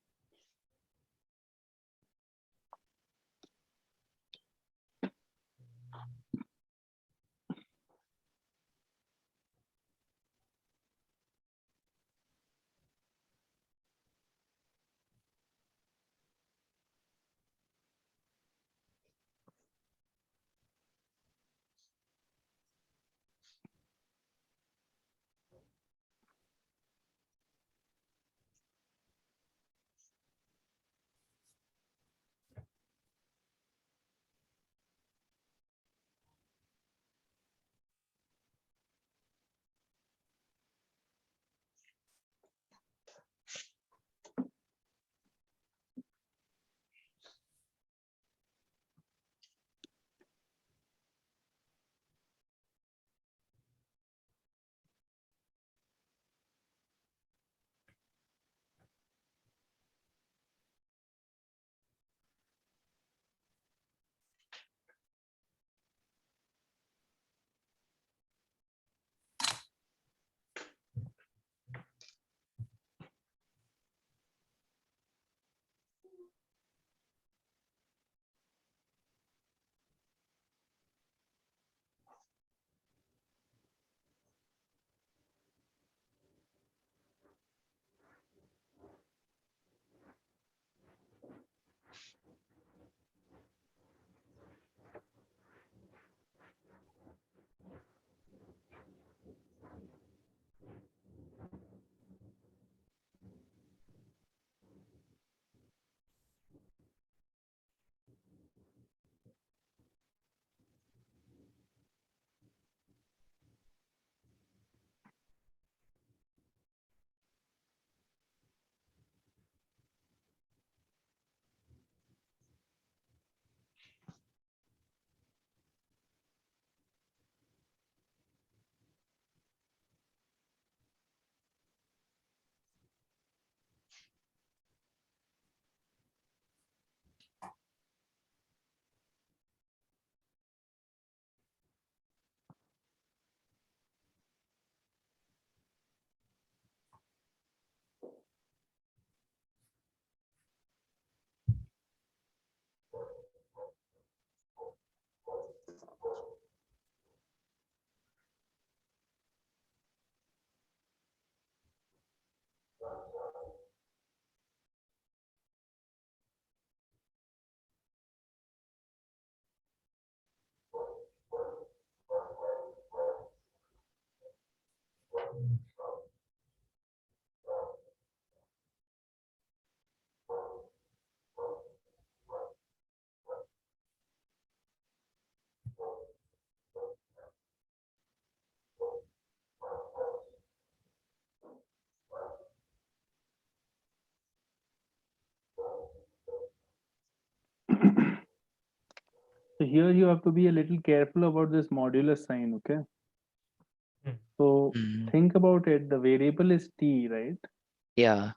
S1: So here you have to be a little careful about this modulus sign, okay? So
S2: Mm,
S1: think about it, the variable is t, right?
S2: yeah.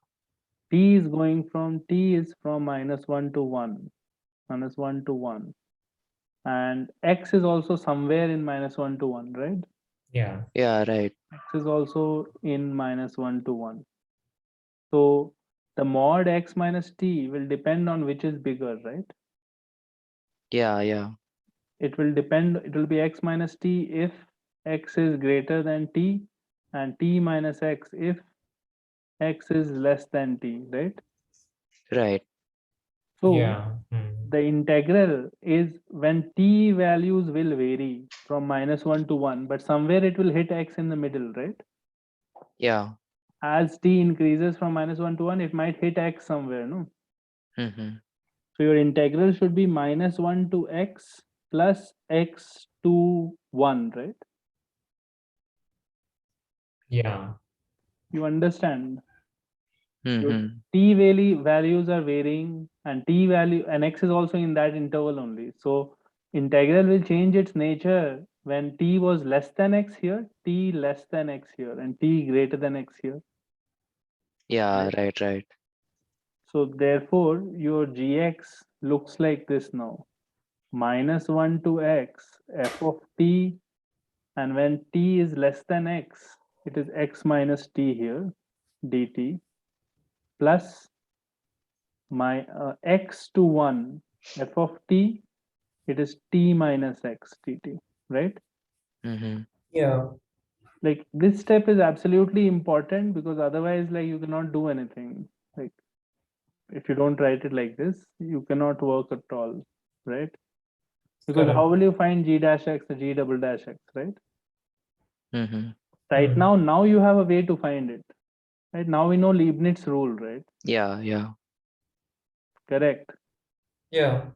S1: T is going from t is from -1 to 1, -1 to 1. And x is also somewhere in -1 to 1, right?
S3: Yeah.
S2: Yeah, right.
S1: X is also in minus 1 to 1. So the mod x minus t will depend on which is bigger, right?
S2: Yeah, yeah.
S1: It will be x minus t if x is greater than t, and t minus x if x is less than t, right?
S2: Right.
S1: So
S3: Yeah.
S1: the integral is when t values will vary from minus 1 to 1, but somewhere it will hit x in the middle, right?
S2: Yeah.
S1: As t increases from minus 1 to 1, it might hit x somewhere, no?
S2: Mm-hmm.
S1: So your integral should be minus 1 to x plus x to 1, right?
S3: Yeah.
S1: You understand? Your
S2: Mm-hmm.
S1: t values are varying, and t value and x is also in that interval only. So integral will change its nature when t was less than x here, t less than x here, and t greater than x here.
S2: Yeah,
S1: Right?
S2: right, right.
S1: So therefore, your gx looks like this now: minus 1 to x f of t, and when t is less than x, it is x minus t here, dt, plus my x to 1 f of t, it is t minus x dt, right?
S2: Mm-hmm.
S3: Yeah.
S1: Like this step is absolutely important, because otherwise like you cannot do anything. Like if you don't write it like this, you cannot work at all, right? Because how
S3: Correct.
S1: will you find g dash x and g double dash x, right?
S2: Mm-hmm.
S1: Right now you have a way to find it. Right now we know Leibniz rule, right?
S2: Yeah, yeah.
S1: Correct.
S3: Yeah.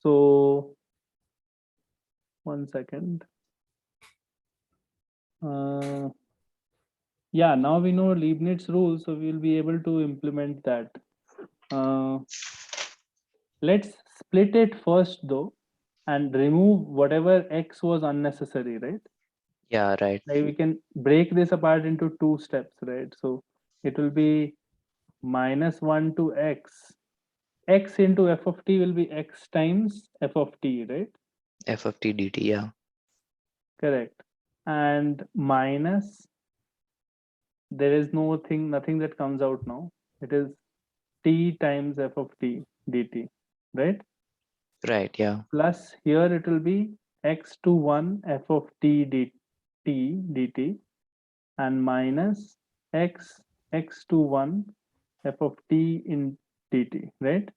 S1: So 1 second. Yeah, now we know Leibniz rule, so we'll be able to implement that. Uh, let's split it first though, and remove whatever x was unnecessary, right?
S2: Yeah, right.
S1: Like we can break this apart into two steps, right? So it will be minus 1 to x into f of t will be x times f of t, right?
S2: F of t dt. Yeah.
S1: Correct. And minus, there is nothing that comes out now. It is t times f of t dt, right?
S2: Right. Yeah.
S1: Plus here it will be x to 1 f of t dt, and minus x to 1 f of t in dt, right?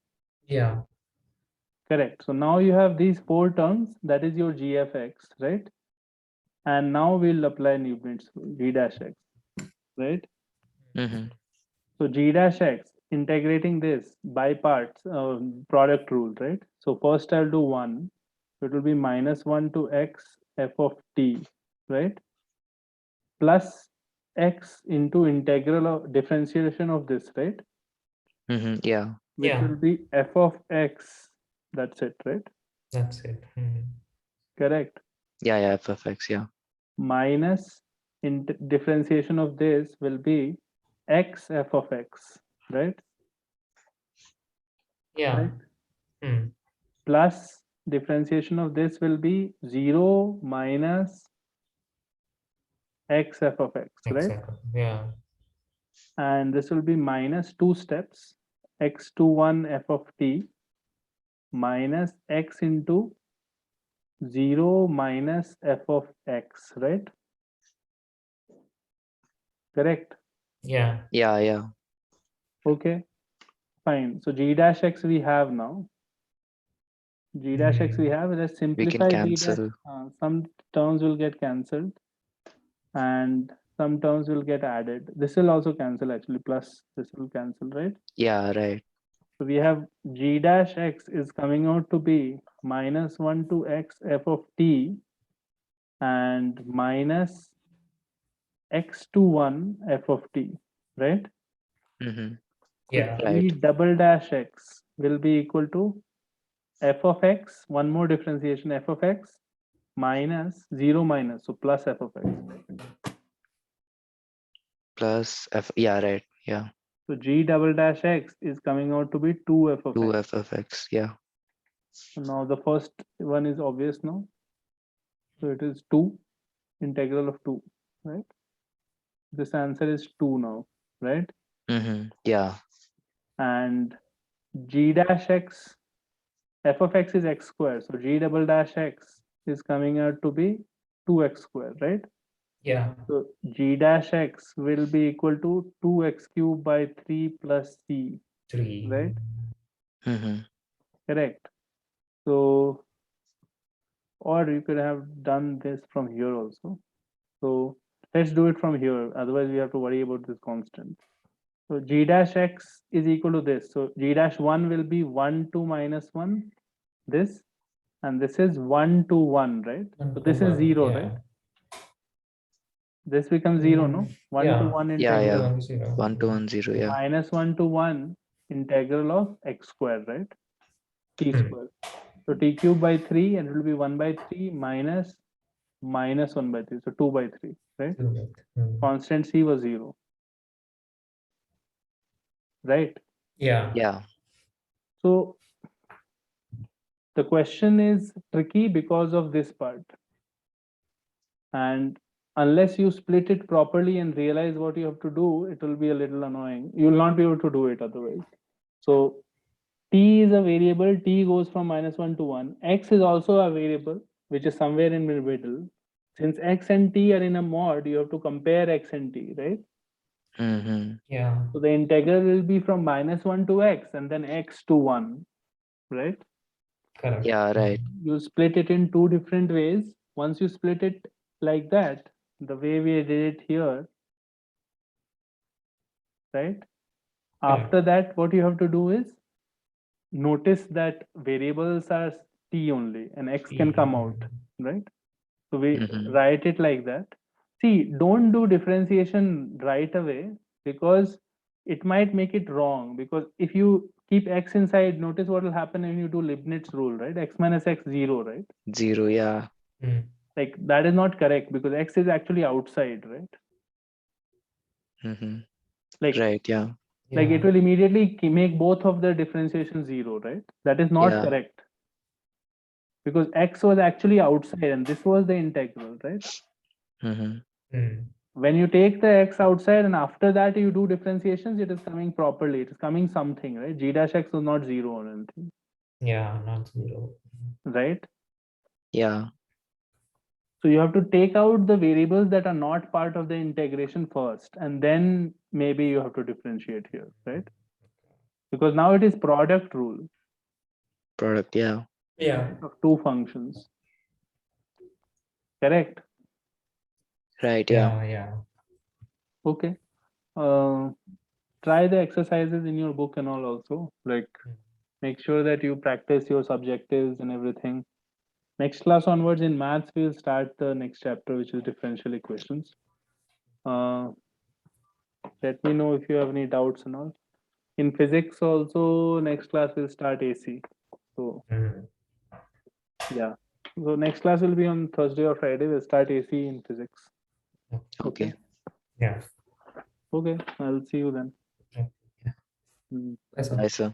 S3: Yeah.
S1: Correct. So now you have these four terms, that is your g f x, right? And now we'll apply Newton's rule, g dash x, right?
S2: Mm-hmm.
S1: So g dash x, integrating this by parts, product rule, right? So first I'll do 1. So it will be minus 1 to x f of t, right? Plus x into integral of differentiation of this, right?
S2: Mm-hmm. Yeah.
S1: Which
S3: Yeah.
S1: will be f of x. That's it, right?
S3: That's it.
S1: Correct.
S2: Yeah, yeah. F of x. Yeah.
S1: Minus differentiation of this will be x f of x, right?
S3: Yeah.
S1: Right.
S3: Hmm.
S1: Plus differentiation of this will be 0 minus x f of x, right?
S3: Exactly. Yeah.
S1: And this will be minus two steps, x to 1 f of t minus x into 0 minus f of x, right? Correct.
S3: Yeah.
S2: Yeah, yeah.
S1: Okay, fine. So g dash x we have now. G dash x we have. Let's
S2: We can
S1: simplify g dash.
S2: cancel.
S1: Some terms will get cancelled and some terms will get added. This will also cancel actually, plus this will cancel, right?
S2: Yeah, right.
S1: So we have g dash x is coming out to be minus 1 to x f of t and minus x to 1 f of t, right?
S2: Mm-hmm.
S1: So
S3: Yeah.
S1: g
S2: Right.
S1: double dash x will be equal to f of x, one more differentiation, f of x minus 0 minus, so plus f of x.
S2: Plus f. Yeah, right. Yeah.
S1: So g double dash x is coming out to be 2f of x.
S2: 2f of x. Yeah.
S1: So now the first one is obvious now. So it is 2. integral of 2, right? This answer is 2 now, right?
S2: Yeah.
S1: And g dash x, f of x is x squared, so g double dash x is coming out to be 2x squared, right?
S3: Yeah.
S1: So g dash x will be equal to 2x cubed by 3 plus c,
S3: 3.
S1: right?
S2: Mm-hmm.
S1: Correct. So, or you could have done this from here also. So let's do it from here. Otherwise, we have to worry about this constant. So g dash x is equal to this. So g dash 1 will be 1 to minus 1, this, and this is 1 to 1, right? So this is 0, right? This becomes 0, no? 1 to 1
S2: Yeah,
S1: integral.
S2: yeah.
S3: 1 to 0.
S2: 1 to 1, 0. Yeah.
S1: Minus 1 to 1 integral of x squared, right? T squared. So t cube by 3, and it will be 1 by 3 minus 1 by 3. So 2 by 3, right? Constant c was 0, right?
S3: Yeah.
S2: Yeah.
S1: So the question is tricky because of this part. And unless you split it properly and realize what you have to do, it will be a little annoying. You will not be able to do it otherwise. So t is a variable, t goes from minus 1 to 1. X is also a variable, which is somewhere in the middle. Since x and t are in a mod, you have to compare x and t, right?
S2: Mm-hmm.
S3: Yeah.
S1: So the integral will be from minus 1 to x and then x to 1, right?
S3: Correct.
S2: Yeah, right.
S1: You split it in two different ways. Once you split it like that, the way we did it here, right? After that, what you have to do is notice that variables are t only and x can come out, right? So we write it like that. See, don't do differentiation right away because it might make it wrong. Because if you keep x inside, notice what will happen when you do Leibniz rule, right? X minus x 0, right?
S2: 0, yeah.
S1: Like that is not correct because x is actually outside, right?
S2: Mm-hmm.
S1: Like,
S2: Right, yeah.
S1: like it will immediately make both of the differentiation 0, right? That is not
S2: Yeah.
S1: correct because x was actually outside and this was the integral, right?
S2: Mm-hmm.
S1: When you take the x outside and after that you do differentiations, it is coming properly. It is coming something, right? G dash x is not 0 or anything.
S3: Yeah, not 0.
S1: Right?
S2: Yeah.
S1: So you have to take out the variables that are not part of the integration first, and then maybe you have to differentiate here, right? Because now it is product rule.
S2: Product, yeah.
S3: Yeah.
S1: Of two functions. Correct?
S2: Right, yeah.
S3: Yeah.
S1: Okay. Try the exercises in your book and all also. Like, make sure that you practice your subjectives and everything. Next class onwards in maths, we'll start the next chapter, which is differential equations. Let me know if you have any doubts and all. In physics also, next class will start AC. So yeah. So next class will be on Thursday or Friday. We'll start AC in physics.
S2: Okay.
S3: Yeah.
S1: Okay, I'll see you then.
S3: Yeah.
S1: Mm.
S3: Bye, sir.
S2: Bye, sir.